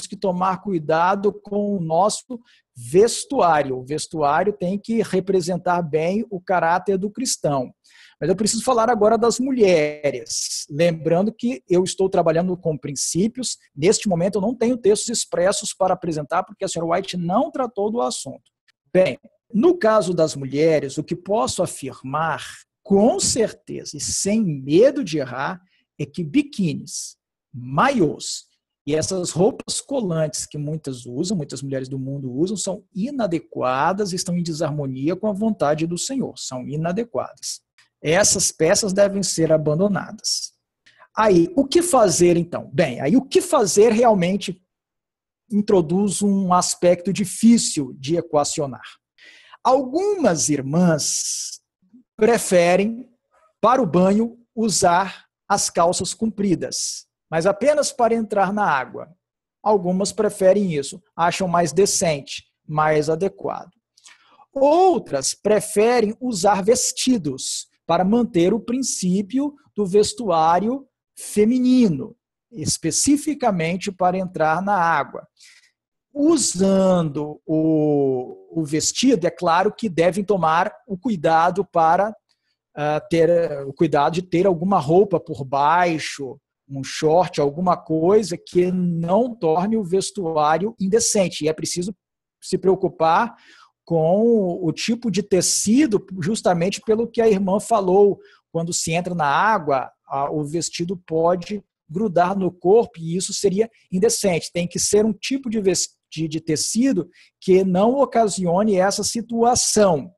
que tomar cuidado com o nosso vestuário. O vestuário tem que representar bem o caráter do cristão. Mas eu preciso falar agora das mulheres. Lembrando que eu estou trabalhando com princípios. Neste momento eu não tenho textos expressos para apresentar, porque a senhora White não tratou do assunto. Bem, no caso das mulheres, o que posso afirmar com certeza e sem medo de errar é que biquínis, maiôs e essas roupas colantes que muitas mulheres do mundo usam, são inadequadas, estão em desarmonia com a vontade do Senhor, são inadequadas. Essas peças devem ser abandonadas. Aí, o que fazer então? Bem, aí o que fazer realmente introduz um aspecto difícil de equacionar. Algumas irmãs preferem, para o banho, usar as calças compridas, mas apenas para entrar na água. Algumas preferem isso, acham mais decente, mais adequado. Outras preferem usar vestidos para manter o princípio do vestuário feminino, especificamente para entrar na água. Usando o vestido, é claro que devem tomar o cuidado para ter o cuidado de ter alguma roupa por baixo, um short, alguma coisa que não torne o vestuário indecente. E é preciso se preocupar com o tipo de tecido, justamente pelo que a irmã falou. Quando se entra na água, o vestido pode grudar no corpo e isso seria indecente. Tem que ser um tipo de tecido que não ocasione essa situação.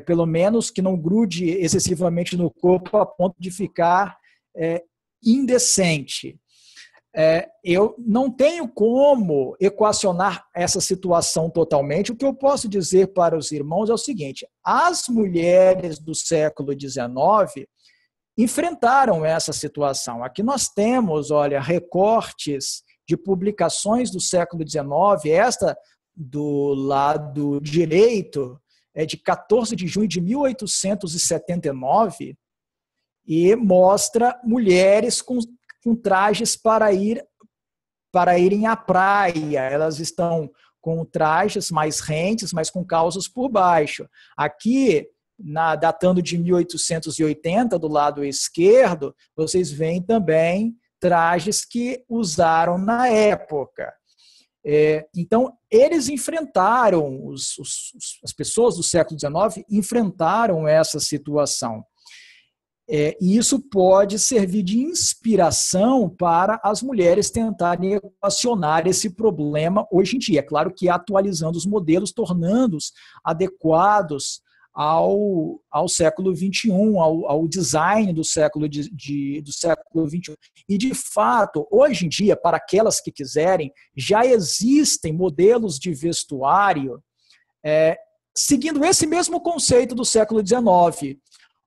Pelo menos que não grude excessivamente no corpo a ponto de ficar indecente. Eu não tenho como equacionar essa situação totalmente. O que eu posso dizer para os irmãos é o seguinte: as mulheres do século XIX enfrentaram essa situação. Aqui nós temos, olha, recortes de publicações do século XIX, esta do lado direito é de 14 de junho de 1879 e mostra mulheres com trajes para irem à praia. Elas estão com trajes mais rentes, mas com calças por baixo. Aqui, datando de 1880, do lado esquerdo, vocês veem também trajes que usaram na época. Então, eles enfrentaram, as pessoas do século XIX enfrentaram essa situação. E isso pode servir de inspiração para as mulheres tentarem equacionar esse problema hoje em dia. É claro que atualizando os modelos, tornando-os adequados ao século XXI, ao design do século XXI. E, de fato, hoje em dia, para aquelas que quiserem, já existem modelos de vestuário seguindo esse mesmo conceito do século XIX.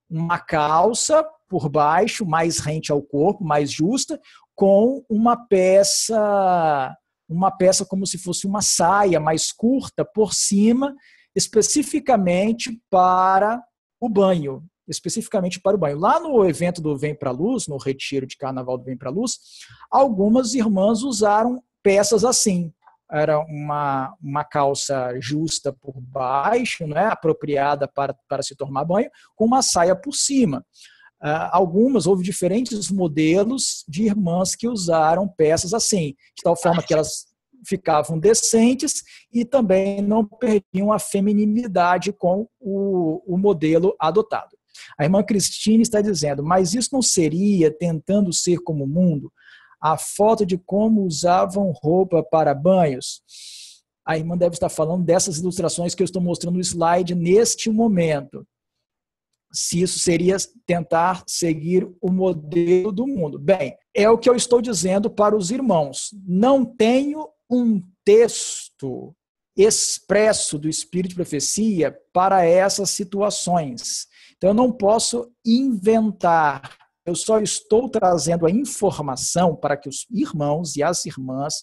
Uma calça por baixo, mais rente ao corpo, mais justa, com uma peça como se fosse uma saia mais curta por cima, especificamente para o banho. Lá no evento do Vem Pra Luz, no retiro de carnaval do Vem Pra Luz, algumas irmãs usaram peças assim. Era uma calça justa por baixo, né, apropriada para se tomar banho, com uma saia por cima. Houve diferentes modelos de irmãs que usaram peças assim, de tal forma que elas ficavam decentes e também não perdiam a feminilidade com o modelo adotado. A irmã Cristina está dizendo, mas isso não seria tentando ser como o mundo? A foto de como usavam roupa para banhos. A irmã deve estar falando dessas ilustrações que eu estou mostrando no slide neste momento. Se isso seria tentar seguir o modelo do mundo. Bem, é o que eu estou dizendo para os irmãos. Não tenho um texto expresso do Espírito de Profecia para essas situações. Então, eu não posso inventar. Eu só estou trazendo a informação para que os irmãos e as irmãs,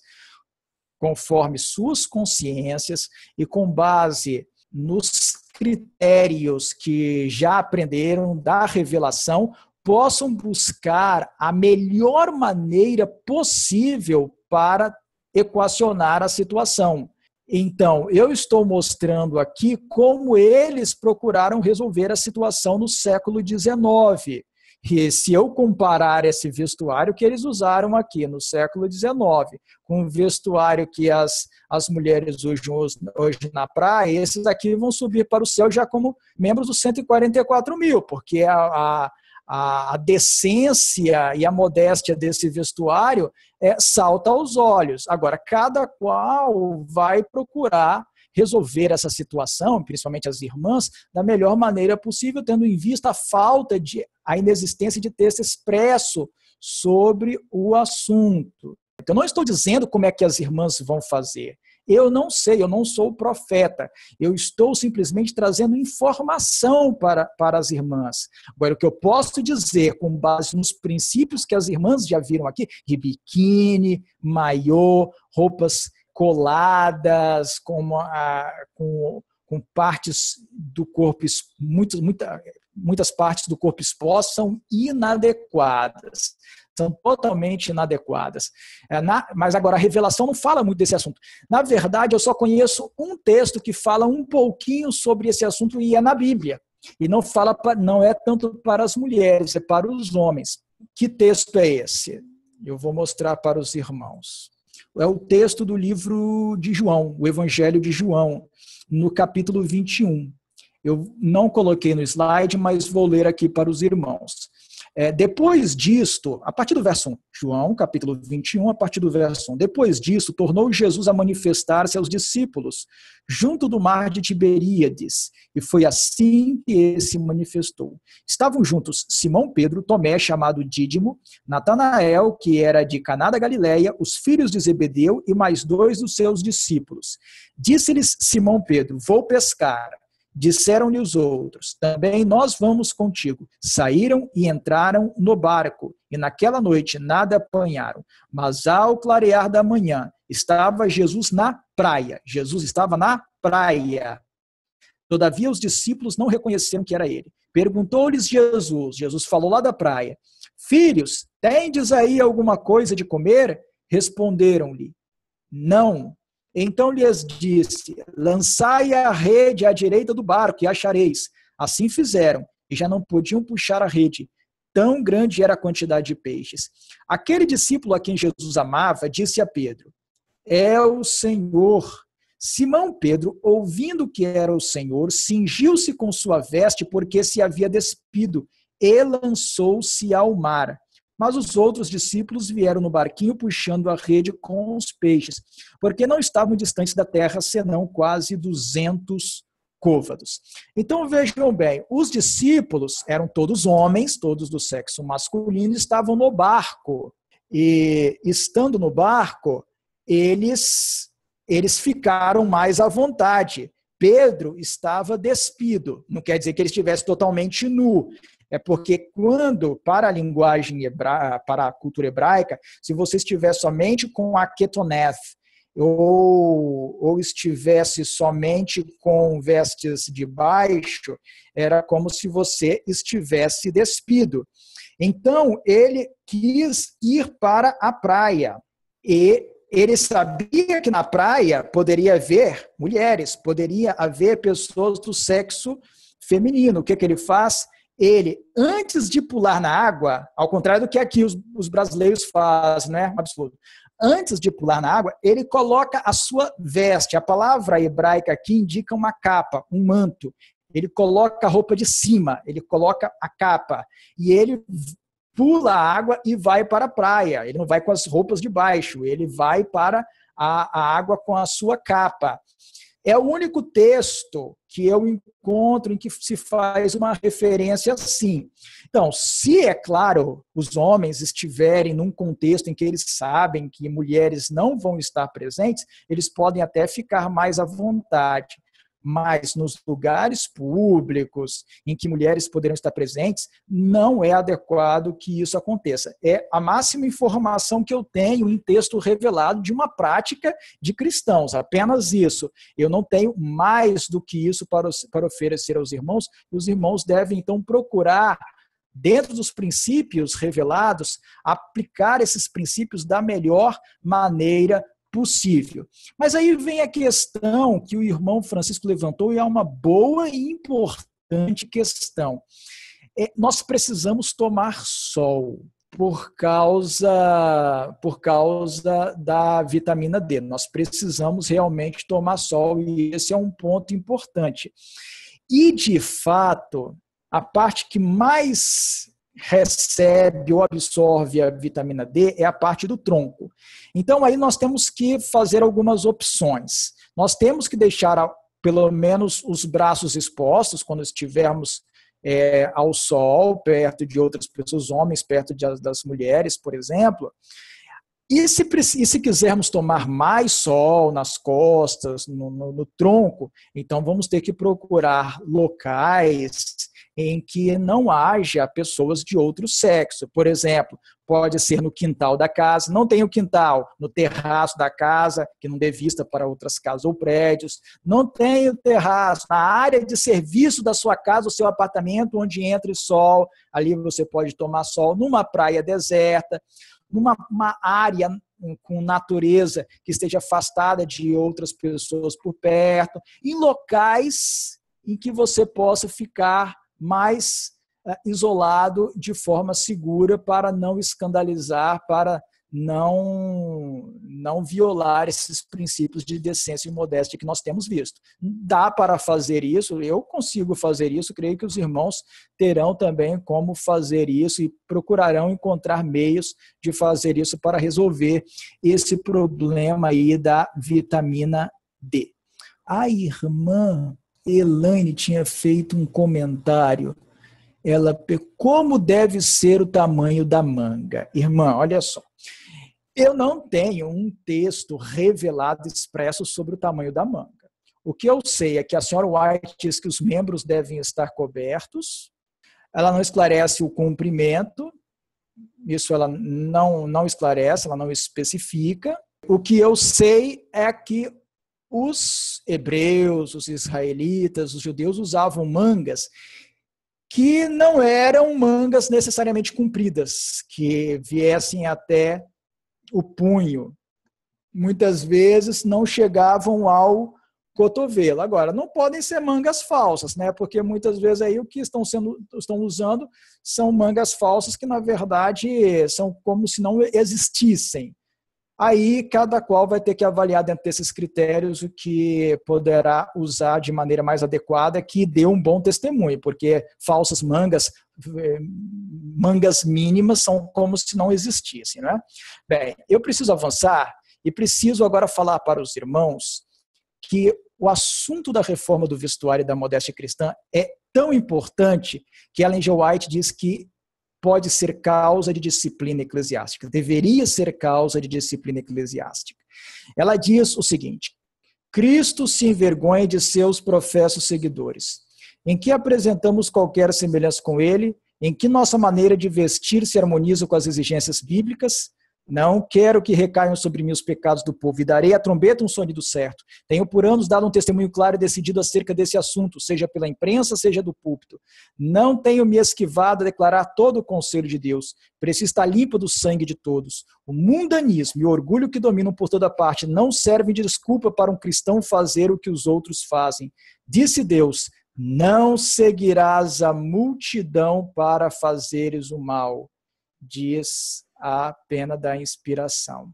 conforme suas consciências e com base nos critérios que já aprenderam da revelação, possam buscar a melhor maneira possível para equacionar a situação. Então, eu estou mostrando aqui como eles procuraram resolver a situação no século XIX. E se eu comparar esse vestuário que eles usaram aqui no século XIX com o vestuário que as mulheres usam hoje na praia, esses aqui vão subir para o céu já como membros dos 144 mil, porque a decência e a modéstia desse vestuário salta aos olhos. Agora, cada qual vai procurar resolver essa situação, principalmente as irmãs, da melhor maneira possível, tendo em vista a inexistência de texto expresso sobre o assunto. Então, não estou dizendo como é que as irmãs vão fazer. Eu não sei, eu não sou o profeta. Eu estou simplesmente trazendo informação para as irmãs. Agora, o que eu posso dizer, com base nos princípios que as irmãs já viram aqui, de biquíni, maiô, roupas coladas, com partes do corpo, muitas partes do corpo expostas, são inadequadas. São totalmente inadequadas. Mas agora, a revelação não fala muito desse assunto. Na verdade, eu só conheço um texto que fala um pouquinho sobre esse assunto e é na Bíblia. E não é tanto para as mulheres, é para os homens. Que texto é esse? Eu vou mostrar para os irmãos. É o texto do livro de João, o Evangelho de João, no capítulo 21. Eu não coloquei no slide, mas vou ler aqui para os irmãos. Depois disto, a partir do verso 1, João, capítulo 21, a partir do verso 1, depois disto, tornou Jesus a manifestar-se aos discípulos, junto do mar de Tiberíades, e foi assim que ele se manifestou. Estavam juntos Simão Pedro, Tomé, chamado Dídimo, Natanael, que era de Caná da Galileia, os filhos de Zebedeu e mais 2 dos seus discípulos. Disse-lhes Simão Pedro, vou pescar. Disseram-lhe os outros: também nós vamos contigo. Saíram e entraram no barco, e naquela noite nada apanharam. Mas ao clarear da manhã, estava Jesus na praia. Jesus estava na praia. Todavia os discípulos não reconheceram que era ele. Perguntou-lhes Jesus falou lá da praia: filhos, tendes aí alguma coisa de comer? Responderam-lhe: não. Então lhes disse: lançai a rede à direita do barco e achareis. Assim fizeram, e já não podiam puxar a rede. Tão grande era a quantidade de peixes. Aquele discípulo a quem Jesus amava disse a Pedro: é o Senhor. Simão Pedro, ouvindo que era o Senhor, cingiu-se com sua veste porque se havia despido e lançou-se ao mar. Mas os outros discípulos vieram no barquinho puxando a rede com os peixes, porque não estavam distantes da terra, senão quase 200 côvados. Então vejam bem, os discípulos eram todos homens, todos do sexo masculino, estavam no barco. E estando no barco, eles ficaram mais à vontade. Pedro estava despido, não quer dizer que ele estivesse totalmente nu. É porque quando, para a linguagem hebraica, para a cultura hebraica, se você estiver somente com a ketoneth, ou estivesse somente com vestes de baixo, era como se você estivesse despido. Então, ele quis ir para a praia e ele sabia que na praia poderia haver mulheres, poderia haver pessoas do sexo feminino. O que ele faz? Ele, antes de pular na água, ao contrário do que aqui os brasileiros fazem, né? Um absurdo. Antes de pular na água, ele coloca a sua veste. A palavra hebraica aqui indica uma capa, um manto. Ele coloca a roupa de cima, ele coloca a capa. E ele pula a água e vai para a praia. Ele não vai com as roupas de baixo, ele vai para a água com a sua capa. É o único texto que eu encontro em que se faz uma referência assim. Então, se, é claro, os homens estiverem num contexto em que eles sabem que mulheres não vão estar presentes, eles podem até ficar mais à vontade. Mas nos lugares públicos em que mulheres poderão estar presentes, não é adequado que isso aconteça. É a máxima informação que eu tenho em texto revelado de uma prática de cristãos, apenas isso. Eu não tenho mais do que isso para oferecer aos irmãos, e os irmãos devem então procurar, dentro dos princípios revelados, aplicar esses princípios da melhor maneira possível. Mas aí vem a questão que o irmão Francisco levantou, e é uma boa e importante questão. Nós precisamos tomar sol por causa da vitamina D. Nós precisamos realmente tomar sol, e esse é um ponto importante. E, de fato, a parte que mais recebe ou absorve a vitamina D é a parte do tronco. Então, aí nós temos que fazer algumas opções. Nós temos que deixar pelo menos os braços expostos quando estivermos ao sol, perto de outras pessoas, homens, perto das mulheres, por exemplo. E se quisermos tomar mais sol nas costas, no tronco, então vamos ter que procurar locais em que não haja pessoas de outro sexo. Por exemplo, pode ser no quintal da casa, não tem o quintal, no terraço da casa, que não dê vista para outras casas ou prédios, não tem o terraço, na área de serviço da sua casa, o seu apartamento, onde entra sol, ali você pode tomar sol, numa praia deserta, numa área com natureza que esteja afastada de outras pessoas por perto, em locais em que você possa ficar mais isolado de forma segura para não escandalizar, para não violar esses princípios de decência e modéstia que nós temos visto. Dá para fazer isso, eu consigo fazer isso, creio que os irmãos terão também como fazer isso e procurarão encontrar meios de fazer isso para resolver esse problema aí da vitamina D. A irmã Elaine tinha feito um comentário. Ela, como deve ser o tamanho da manga? Irmã, olha só. Eu não tenho um texto revelado expresso sobre o tamanho da manga. O que eu sei é que a senhora White diz que os membros devem estar cobertos, ela não esclarece o comprimento, isso ela não esclarece, ela não especifica. O que eu sei é que os hebreus, os israelitas, os judeus usavam mangas que não eram mangas necessariamente compridas, que viessem até o punho. Muitas vezes não chegavam ao cotovelo. Agora, não podem ser mangas falsas, né? Porque muitas vezes aí o que estão usando são mangas falsas que, na verdade, são como se não existissem. Aí, cada qual vai ter que avaliar dentro desses critérios o que poderá usar de maneira mais adequada, que dê um bom testemunho, porque falsas mangas mínimas são como se não existissem, né? Bem, eu preciso avançar e preciso agora falar para os irmãos que o assunto da reforma do vestuário e da modéstia cristã é tão importante que Ellen G. White diz que pode ser causa de disciplina eclesiástica, deveria ser causa de disciplina eclesiástica. Ela diz o seguinte: Cristo se envergonha de seus professos seguidores, em que apresentamos qualquer semelhança com ele, em que nossa maneira de vestir se harmoniza com as exigências bíblicas. Não quero que recaiam sobre mim os pecados do povo, e darei à trombeta um sonido certo. Tenho por anos dado um testemunho claro e decidido acerca desse assunto, seja pela imprensa, seja do púlpito. Não tenho me esquivado a declarar todo o conselho de Deus. Preciso estar limpo do sangue de todos. O mundanismo e o orgulho que dominam por toda parte não servem de desculpa para um cristão fazer o que os outros fazem. Disse Deus: não seguirás a multidão para fazeres o mal. Diz a pena da inspiração.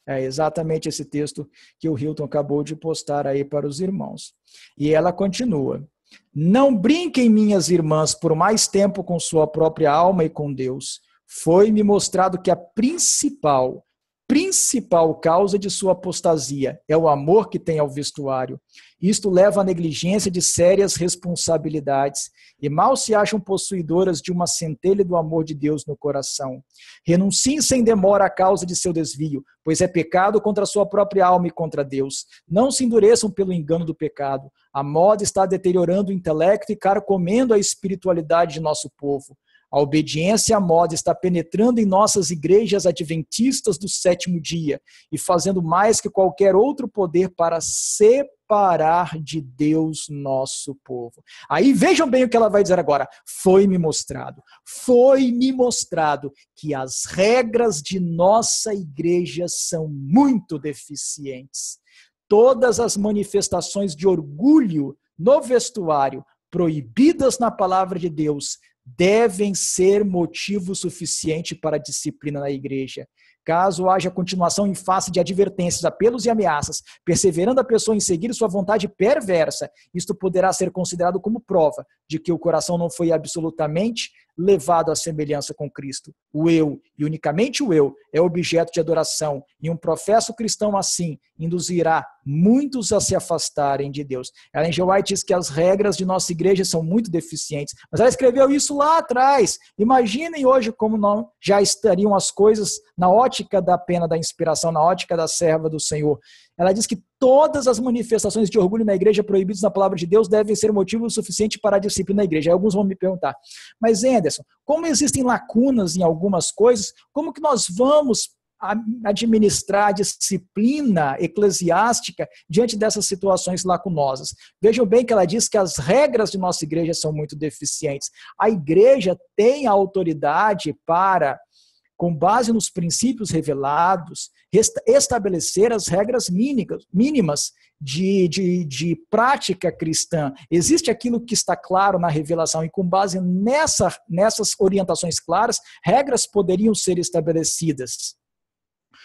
É exatamente esse texto que o Hilton acabou de postar aí para os irmãos. E ela continua: não brinquem, minhas irmãs, por mais tempo com sua própria alma e com Deus. Foi-me mostrado que a principal causa de sua apostasia é o amor que tem ao vestuário. Isto leva à negligência de sérias responsabilidades e mal se acham possuidoras de uma centelha do amor de Deus no coração. Renunciem sem demora à causa de seu desvio, pois é pecado contra a sua própria alma e contra Deus. Não se endureçam pelo engano do pecado. A moda está deteriorando o intelecto e carcomendo a espiritualidade de nosso povo. A obediência à moda está penetrando em nossas igrejas adventistas do sétimo dia e fazendo mais que qualquer outro poder para separar de Deus nosso povo. Aí vejam bem o que ela vai dizer agora. Foi-me mostrado que as regras de nossa igreja são muito deficientes. Todas as manifestações de orgulho no vestuário, proibidas na palavra de Deus, devem ser motivo suficiente para a disciplina na igreja. Caso haja continuação em face de advertências, apelos e ameaças, perseverando a pessoa em seguir sua vontade perversa, isto poderá ser considerado como prova de que o coração não foi absolutamente levado à semelhança com Cristo. O eu, e unicamente o eu, é objeto de adoração, e um professo cristão assim induzirá muitos a se afastarem de Deus. Ellen G. White diz que as regras de nossa igreja são muito deficientes, mas ela escreveu isso lá atrás. Imaginem hoje como não já estariam as coisas na ótica da pena da inspiração, na ótica da serva do Senhor. Ela diz que todas as manifestações de orgulho na igreja proibidas na palavra de Deus devem ser motivo suficiente para a disciplina na igreja. Aí alguns vão me perguntar: mas Anderson, como existem lacunas em algumas coisas, como que nós vamos administrar a disciplina eclesiástica diante dessas situações lacunosas? Vejam bem que ela diz que as regras de nossa igreja são muito deficientes. A igreja tem a autoridade para, com base nos princípios revelados, estabelecer as regras mínimas de prática cristã. Existe aquilo que está claro na revelação e, com base nessas orientações claras, regras poderiam ser estabelecidas.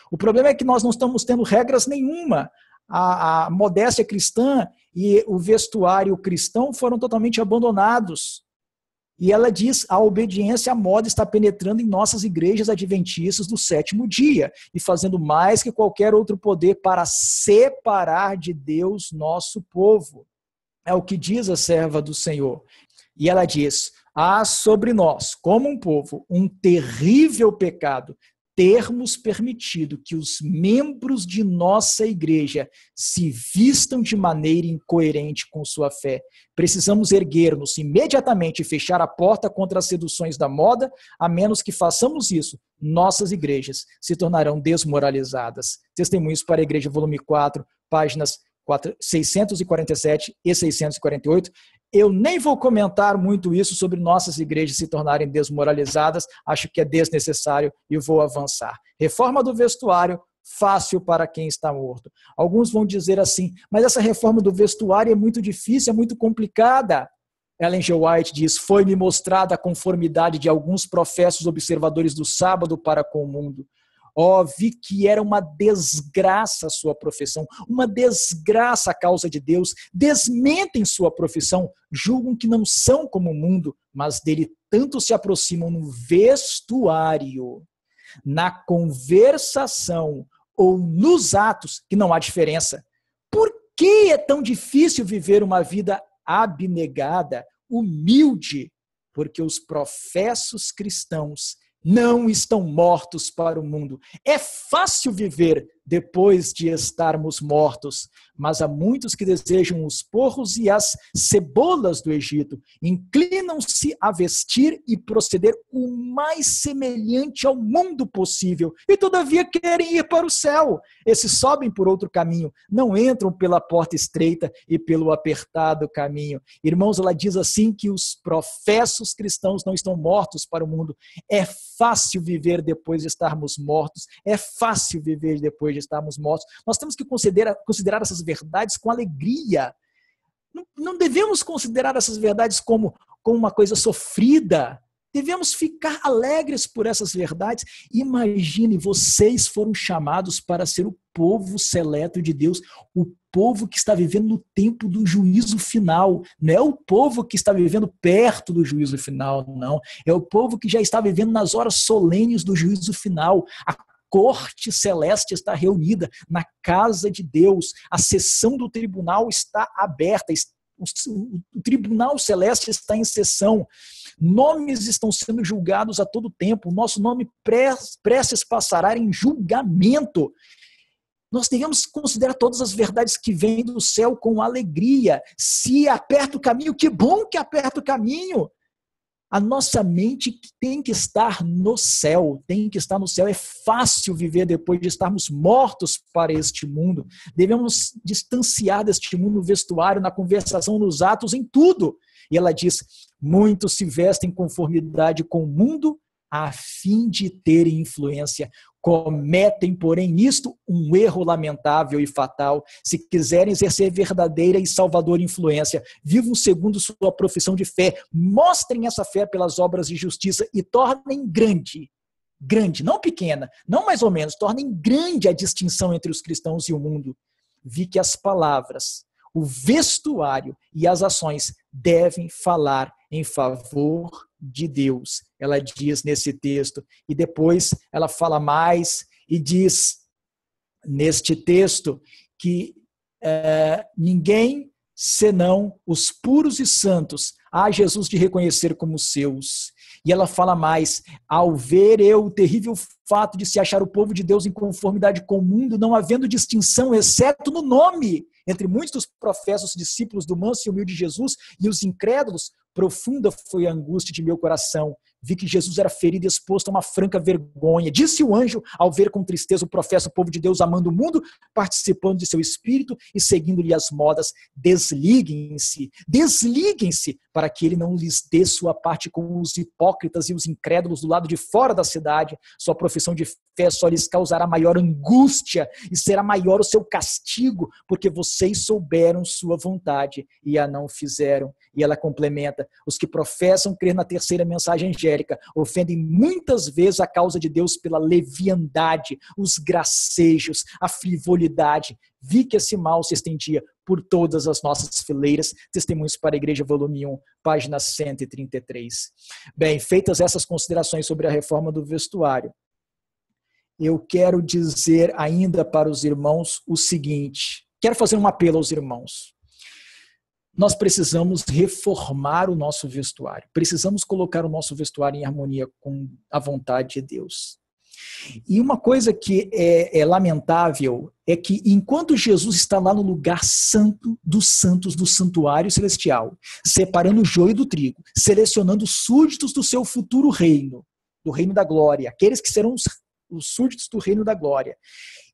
O problema é que nós não estamos tendo regras nenhuma. A modéstia cristã e o vestuário cristão foram totalmente abandonados. E ela diz: a obediência à moda está penetrando em nossas igrejas adventistas do sétimo dia e fazendo mais que qualquer outro poder para separar de Deus nosso povo. É o que diz a serva do Senhor. E ela diz: há sobre nós, como um povo, um terrível pecado, termos permitido que os membros de nossa igreja se vistam de maneira incoerente com sua fé, precisamos erguer-nos imediatamente e fechar a porta contra as seduções da moda, a menos que façamos isso, nossas igrejas se tornarão desmoralizadas. Testemunhos para a Igreja, volume 4, páginas 647 e 648. Eu nem vou comentar muito isso sobre nossas igrejas se tornarem desmoralizadas, acho que é desnecessário e vou avançar. Reforma do vestuário, fácil para quem está morto. Alguns vão dizer assim, mas essa reforma do vestuário é muito difícil, é muito complicada. Ellen G. White diz, foi-me mostrada a conformidade de alguns professos observadores do sábado para com o mundo. Vi que era uma desgraça a sua profissão, uma desgraça a causa de Deus, desmentem sua profissão, julgam que não são como o mundo, mas dele tanto se aproximam no vestuário, na conversação ou nos atos, que não há diferença. Por que é tão difícil viver uma vida abnegada, humilde? Porque os professos cristãos não estão mortos para o mundo. É fácil viver depois de estarmos mortos, mas há muitos que desejam os porros e as cebolas do Egito, inclinam-se a vestir e proceder o mais semelhante ao mundo possível, e todavia querem ir para o céu. Esses sobem por outro caminho, não entram pela porta estreita e pelo apertado caminho. Irmãos, ela diz assim que os professos cristãos não estão mortos para o mundo. É fácil viver depois de estarmos mortos, é fácil viver depois de estarmos mortos. Nós temos que considerar essas verdades com alegria. Não devemos considerar essas verdades como uma coisa sofrida. Devemos ficar alegres por essas verdades. Imagine, vocês foram chamados para ser o povo seleto de Deus, o povo que está vivendo no tempo do juízo final. Não é o povo que está vivendo perto do juízo final, não. É o povo que já está vivendo nas horas solenes do juízo final. A corte celeste está reunida na casa de Deus. A sessão do tribunal está aberta. O tribunal celeste está em sessão. Nomes estão sendo julgados a todo tempo. O nosso nome prestes passará em julgamento. Nós devemos considerar todas as verdades que vêm do céu com alegria. Se aperta o caminho, que bom que aperta o caminho. A nossa mente tem que estar no céu, tem que estar no céu. É fácil viver depois de estarmos mortos para este mundo. Devemos distanciar deste mundo no vestuário, na conversação, nos atos, em tudo. E ela diz, muitos se vestem em conformidade com o mundo a fim de terem influência. Cometem, porém, nisto um erro lamentável e fatal. Se quiserem exercer verdadeira e salvadora influência, vivam segundo sua profissão de fé, mostrem essa fé pelas obras de justiça e tornem grande, não pequena, não mais ou menos, tornem grande a distinção entre os cristãos e o mundo. Vi que as palavras, o vestuário e as ações devem falar em favor de Deus, ela diz nesse texto. E depois ela fala mais e diz neste texto que ninguém senão os puros e santos há Jesus de reconhecer como seus. E ela fala mais, ao ver eu o terrível fato de se achar o povo de Deus em conformidade com o mundo, não havendo distinção, exceto no nome, entre muitos dos professos discípulos do manso e humilde Jesus e os incrédulos, profunda foi a angústia de meu coração. Vi que Jesus era ferido e exposto a uma franca vergonha. Disse o anjo, ao ver com tristeza o professo o povo de Deus amando o mundo, participando de seu espírito e seguindo-lhe as modas. Desliguem-se para que ele não lhes dê sua parte com os hipócritas e os incrédulos do lado de fora da cidade. Sua profissão de fé só lhes causará maior angústia e será maior o seu castigo, porque vocês souberam sua vontade e a não fizeram. E ela complementa, os que professam crer na terceira mensagem angélica ofendem muitas vezes a causa de Deus pela leviandade, os gracejos, a frivolidade. Vi que esse mal se estendia por todas as nossas fileiras. Testemunhos para a Igreja, volume 1, página 133. Bem, feitas essas considerações sobre a reforma do vestuário, eu quero dizer ainda para os irmãos o seguinte, quero fazer um apelo aos irmãos. Nós precisamos reformar o nosso vestuário, precisamos colocar o nosso vestuário em harmonia com a vontade de Deus. E uma coisa que é lamentável é que enquanto Jesus está lá no lugar santo dos santos, do santuário celestial, separando o joio do trigo, selecionando os súditos do seu futuro reino, do reino da glória, aqueles que serão os súditos do reino da glória,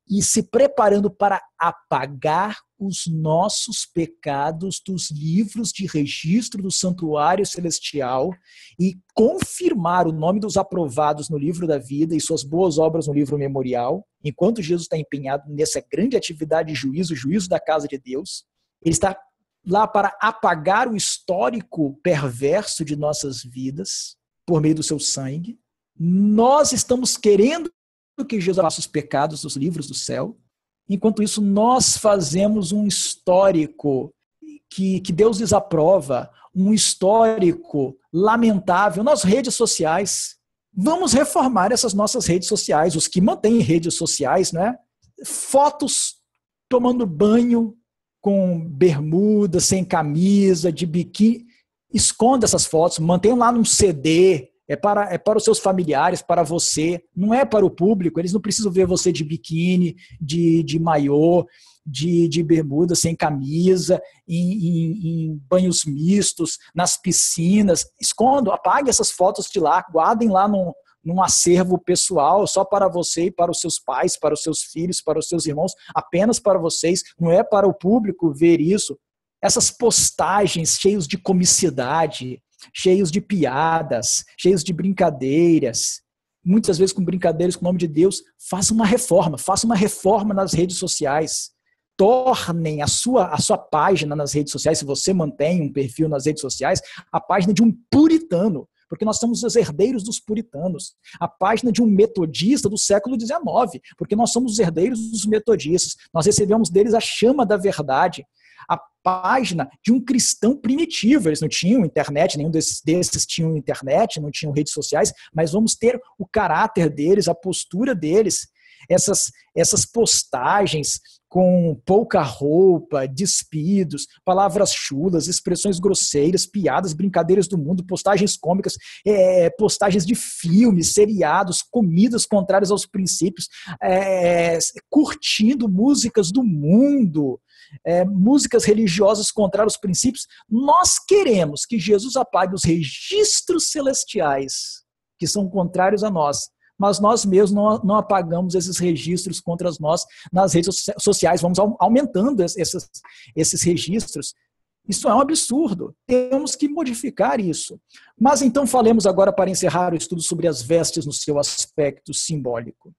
e se preparando para apagar os nossos pecados dos livros de registro do santuário celestial e confirmar o nome dos aprovados no livro da vida e suas boas obras no livro memorial, enquanto Jesus está empenhado nessa grande atividade de juízo, o juízo da casa de Deus, ele está lá para apagar o histórico perverso de nossas vidas por meio do seu sangue. Nós estamos querendo que Jesus faça os pecados dos livros do céu. Enquanto isso, nós fazemos um histórico que Deus desaprova, um histórico lamentável nas redes sociais. Vamos reformar essas nossas redes sociais, os que mantêm redes sociais, né? Fotos tomando banho com bermuda, sem camisa, de biquíni. Esconda essas fotos, mantenham lá num CD. É para os seus familiares, para você, não é para o público. Eles não precisam ver você de biquíni, de maiô, de bermuda, sem camisa, em banhos mistos, nas piscinas. Escondam, apaguem essas fotos de lá, guardem lá num acervo pessoal, só para você e para os seus pais, para os seus filhos, para os seus irmãos, apenas para vocês. Não é para o público ver isso. Essas postagens cheias de comicidade, cheios de piadas, cheios de brincadeiras, muitas vezes com brincadeiras com o nome de Deus. Faça uma reforma nas redes sociais. Tornem a sua página nas redes sociais, se você mantém um perfil nas redes sociais, a página de um puritano, porque nós somos os herdeiros dos puritanos. A página de um metodista do século XIX, porque nós somos os herdeiros dos metodistas. Nós recebemos deles a chama da verdade. A página de um cristão primitivo. Eles não tinham internet, nenhum desses tinham internet, não tinham redes sociais, mas vamos ter o caráter deles, a postura deles. Essas postagens com pouca roupa, despidos, palavras chulas, expressões grosseiras, piadas, brincadeiras do mundo, postagens cômicas, postagens de filmes, seriados, comidas contrárias aos princípios, curtindo músicas do mundo, músicas religiosas contrárias aos princípios. Nós queremos que Jesus apague os registros celestiais que são contrários a nós, mas nós mesmos não apagamos esses registros contra nós nas redes sociais, vamos aumentando esses registros. Isso é um absurdo, temos que modificar isso. Mas então falemos agora, para encerrar o estudo, sobre as vestes no seu aspecto simbólico.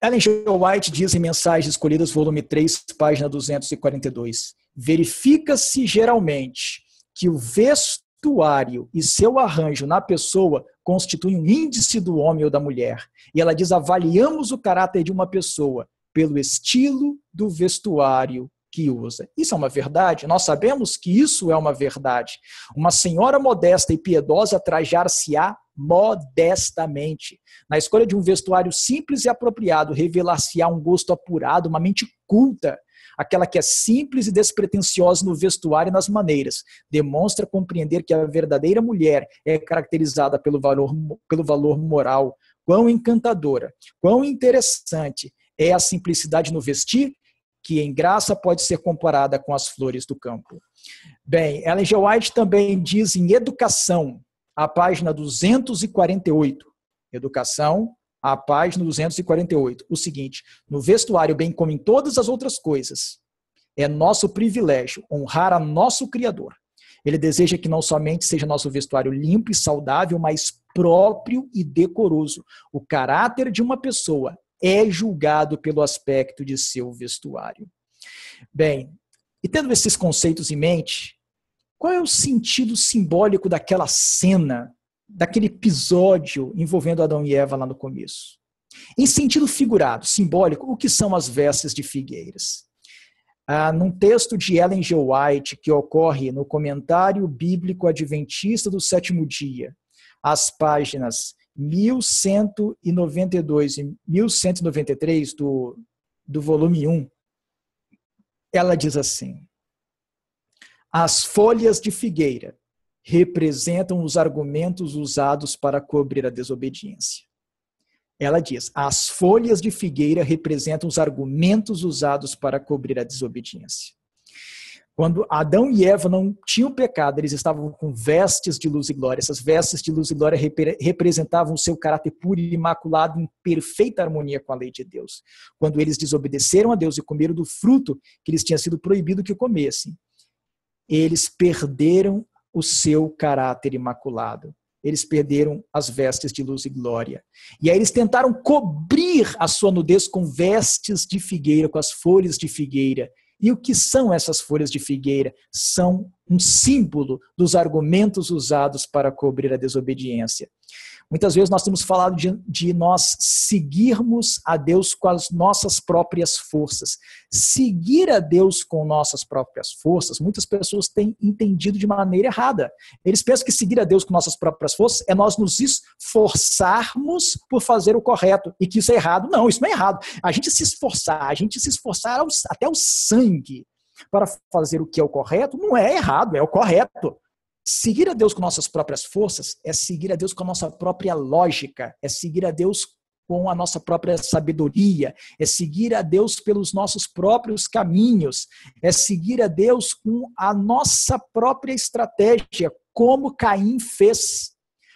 Ellen G. White diz em Mensagens Escolhidas, volume 3, página 242, verifica-se geralmente que o vestuário e seu arranjo na pessoa constituem um índice do homem ou da mulher. E ela diz, avaliamos o caráter de uma pessoa pelo estilo do vestuário que usa. Isso é uma verdade? Nós sabemos que isso é uma verdade. Uma senhora modesta e piedosa trajar-se-á modestamente. Na escolha de um vestuário simples e apropriado, revelar-se-á um gosto apurado, uma mente culta. Aquela que é simples e despretensiosa no vestuário e nas maneiras, demonstra compreender que a verdadeira mulher é caracterizada pelo valor moral. Quão encantadora, quão interessante é a simplicidade no vestir, que em graça pode ser comparada com as flores do campo. Bem, Ellen G. White também diz em Educação, a página 248, Educação, a página 248, o seguinte: no vestuário, bem como em todas as outras coisas, é nosso privilégio honrar a nosso Criador. Ele deseja que não somente seja nosso vestuário limpo e saudável, mas próprio e decoroso. O caráter de uma pessoa é julgado pelo aspecto de seu vestuário. Bem, e tendo esses conceitos em mente, qual é o sentido simbólico daquela cena, daquele episódio envolvendo Adão e Eva lá no começo? Em sentido figurado, simbólico, o que são as vestes de figueiras? Num texto de Ellen G. White, que ocorre no Comentário Bíblico Adventista do Sétimo Dia, as páginas 1192 e 1193 do volume 1, ela diz assim: as folhas de figueira representam os argumentos usados para cobrir a desobediência. Ela diz, as folhas de figueira representam os argumentos usados para cobrir a desobediência. Quando Adão e Eva não tinham pecado, eles estavam com vestes de luz e glória. Essas vestes de luz e glória representavam o seu caráter puro e imaculado em perfeita harmonia com a lei de Deus. Quando eles desobedeceram a Deus e comeram do fruto que lhes tinha sido proibido que comessem, eles perderam o seu caráter imaculado. Eles perderam as vestes de luz e glória. E aí eles tentaram cobrir a sua nudez com vestes de figueira, com as folhas de figueira. E o que são essas folhas de figueira? São um símbolo dos argumentos usados para cobrir a desobediência. Muitas vezes nós temos falado de nós seguirmos a Deus com as nossas próprias forças. Seguir a Deus com nossas próprias forças, muitas pessoas têm entendido de maneira errada. Eles pensam que seguir a Deus com nossas próprias forças é nós nos esforçarmos por fazer o correto e que isso é errado. Não, isso não é errado. A gente se esforçar até o sangue para fazer o que é o correto, não é errado, é o correto. Seguir a Deus com nossas próprias forças é seguir a Deus com a nossa própria lógica, é seguir a Deus com a nossa própria sabedoria, é seguir a Deus pelos nossos próprios caminhos, é seguir a Deus com a nossa própria estratégia, como Caim fez.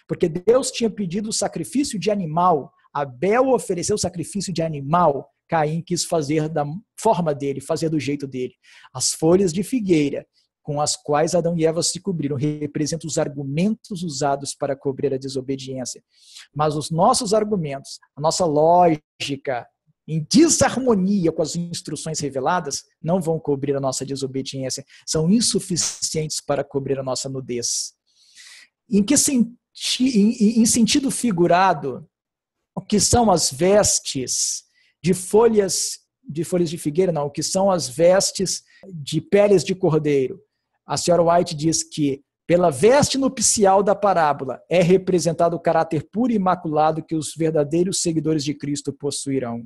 Porque Deus tinha pedido o sacrifício de animal, Abel ofereceu o sacrifício de animal, Caim quis fazer da forma dele, fazer do jeito dele. As folhas de figueira com as quais Adão e Eva se cobriram, representam os argumentos usados para cobrir a desobediência. Mas os nossos argumentos, a nossa lógica, em desarmonia com as instruções reveladas, não vão cobrir a nossa desobediência, são insuficientes para cobrir a nossa nudez. Em sentido figurado, o que são as vestes de folhas de figueira, não, o que são as vestes de peles de cordeiro? A senhora White diz que, pela veste nupcial da parábola, é representado o caráter puro e imaculado que os verdadeiros seguidores de Cristo possuirão.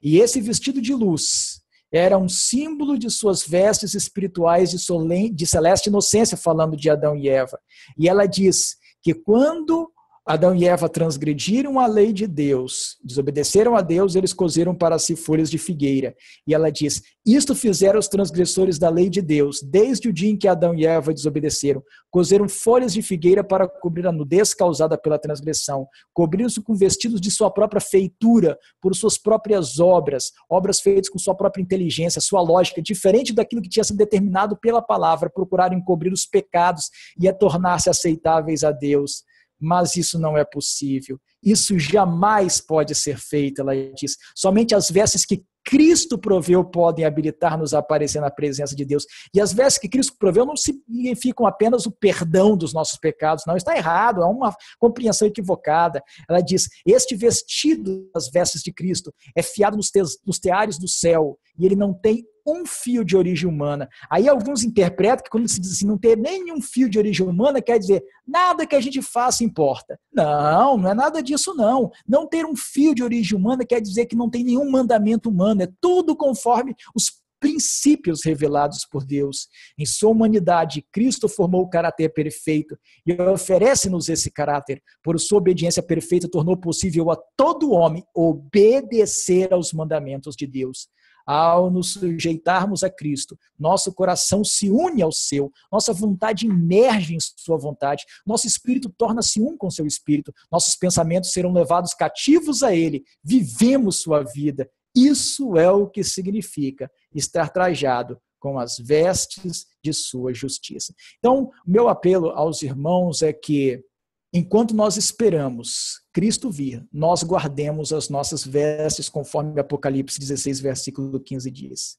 E esse vestido de luz era um símbolo de suas vestes espirituais de celeste inocência, falando de Adão e Eva. E ela diz que quando Adão e Eva transgrediram a lei de Deus, desobedeceram a Deus, eles cozeram para si folhas de figueira. E ela diz, isto fizeram os transgressores da lei de Deus, desde o dia em que Adão e Eva desobedeceram. Cozeram folhas de figueira para cobrir a nudez causada pela transgressão. Cobriram-se com vestidos de sua própria feitura, por suas próprias obras, obras feitas com sua própria inteligência, sua lógica, diferente daquilo que tinha sido determinado pela palavra, procuraram encobrir os pecados e a tornar-se aceitáveis a Deus. Mas isso não é possível. Isso jamais pode ser feito, ela diz. Somente as vestes que Cristo proveu podem habilitar-nos a aparecer na presença de Deus. E as vestes que Cristo proveu não significam apenas o perdão dos nossos pecados. Não, está errado, é uma compreensão equivocada. Ela diz, este vestido das vestes de Cristo é fiado nos teares do céu e ele não tem um fio de origem humana. Aí alguns interpretam que quando se diz assim, não ter nenhum fio de origem humana, quer dizer, nada que a gente faça importa. Não, não é nada disso não. Não ter um fio de origem humana quer dizer que não tem nenhum mandamento humano, é tudo conforme os princípios revelados por Deus. Em sua humanidade, Cristo formou o caráter perfeito e oferece-nos esse caráter. Por sua obediência perfeita, tornou possível a todo homem obedecer aos mandamentos de Deus. Ao nos sujeitarmos a Cristo, nosso coração se une ao seu, nossa vontade emerge em sua vontade, nosso espírito torna-se um com seu espírito, nossos pensamentos serão levados cativos a ele, vivemos sua vida. Isso é o que significa estar trajado com as vestes de sua justiça. Então, meu apelo aos irmãos é que, enquanto nós esperamos Cristo vir, nós guardemos as nossas vestes, conforme Apocalipse 16, versículo 15 diz.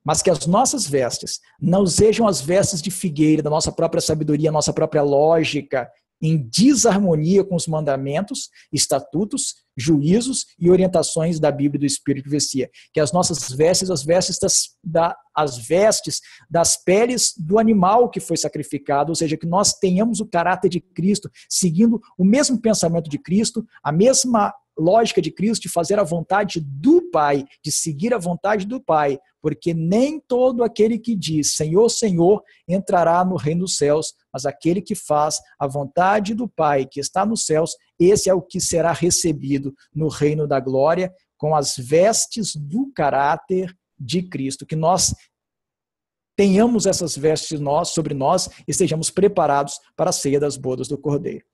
Mas que as nossas vestes não sejam as vestes de figueira, da nossa própria sabedoria, nossa própria lógica, em desarmonia com os mandamentos, estatutos, juízos e orientações da Bíblia e do Espírito de Profecia. Que as nossas vestes, as vestes das peles do animal que foi sacrificado, ou seja, que nós tenhamos o caráter de Cristo, seguindo o mesmo pensamento de Cristo, a mesma lógica de Cristo, de fazer a vontade do Pai, de seguir a vontade do Pai, porque nem todo aquele que diz Senhor, Senhor, entrará no reino dos céus, mas aquele que faz a vontade do Pai que está nos céus, esse é o que será recebido no reino da glória com as vestes do caráter de Cristo. Que nós tenhamos essas vestes sobre nós e estejamos preparados para a ceia das bodas do Cordeiro.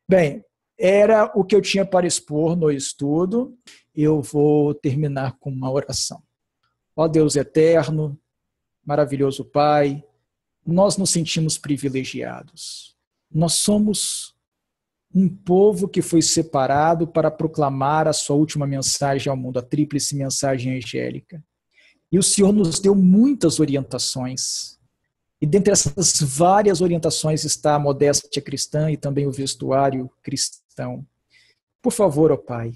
Bem, era o que eu tinha para expor no estudo. Eu vou terminar com uma oração. Ó Deus eterno, maravilhoso Pai, nós nos sentimos privilegiados. Nós somos um povo que foi separado para proclamar a sua última mensagem ao mundo, a tríplice mensagem angélica. E o Senhor nos deu muitas orientações. E dentre essas várias orientações está a modéstia cristã e também o vestuário cristão. Por favor, ó Pai,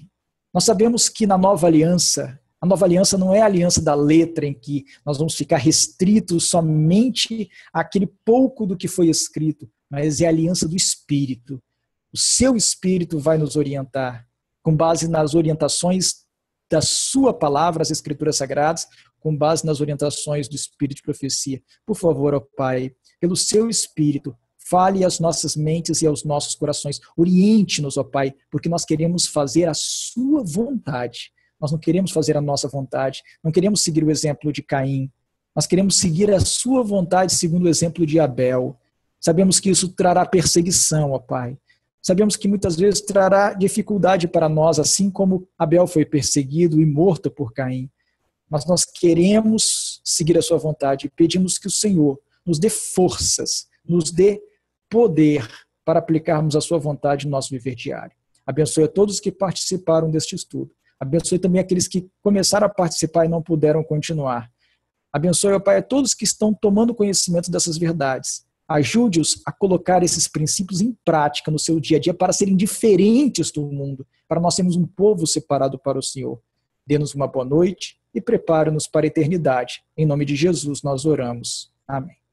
nós sabemos que na nova aliança, a nova aliança não é a aliança da letra em que nós vamos ficar restritos somente àquele pouco do que foi escrito, mas é a aliança do Espírito. O seu Espírito vai nos orientar, com base nas orientações da sua palavra, as Escrituras Sagradas, com base nas orientações do Espírito de profecia. Por favor, ó Pai, pelo seu Espírito, fale às nossas mentes e aos nossos corações. Oriente-nos, ó Pai, porque nós queremos fazer a sua vontade. Nós não queremos fazer a nossa vontade, não queremos seguir o exemplo de Caim. Nós queremos seguir a sua vontade segundo o exemplo de Abel. Sabemos que isso trará perseguição, ó Pai. Sabemos que muitas vezes trará dificuldade para nós, assim como Abel foi perseguido e morto por Caim. Mas nós queremos seguir a sua vontade e pedimos que o Senhor nos dê forças, nos dê poder para aplicarmos a sua vontade no nosso viver diário. Abençoe a todos que participaram deste estudo. Abençoe também aqueles que começaram a participar e não puderam continuar. Abençoe, ó Pai, a todos que estão tomando conhecimento dessas verdades. Ajude-os a colocar esses princípios em prática no seu dia a dia para serem diferentes do mundo, para nós sermos um povo separado para o Senhor. Dê-nos uma boa noite e prepare-nos para a eternidade. Em nome de Jesus nós oramos. Amém.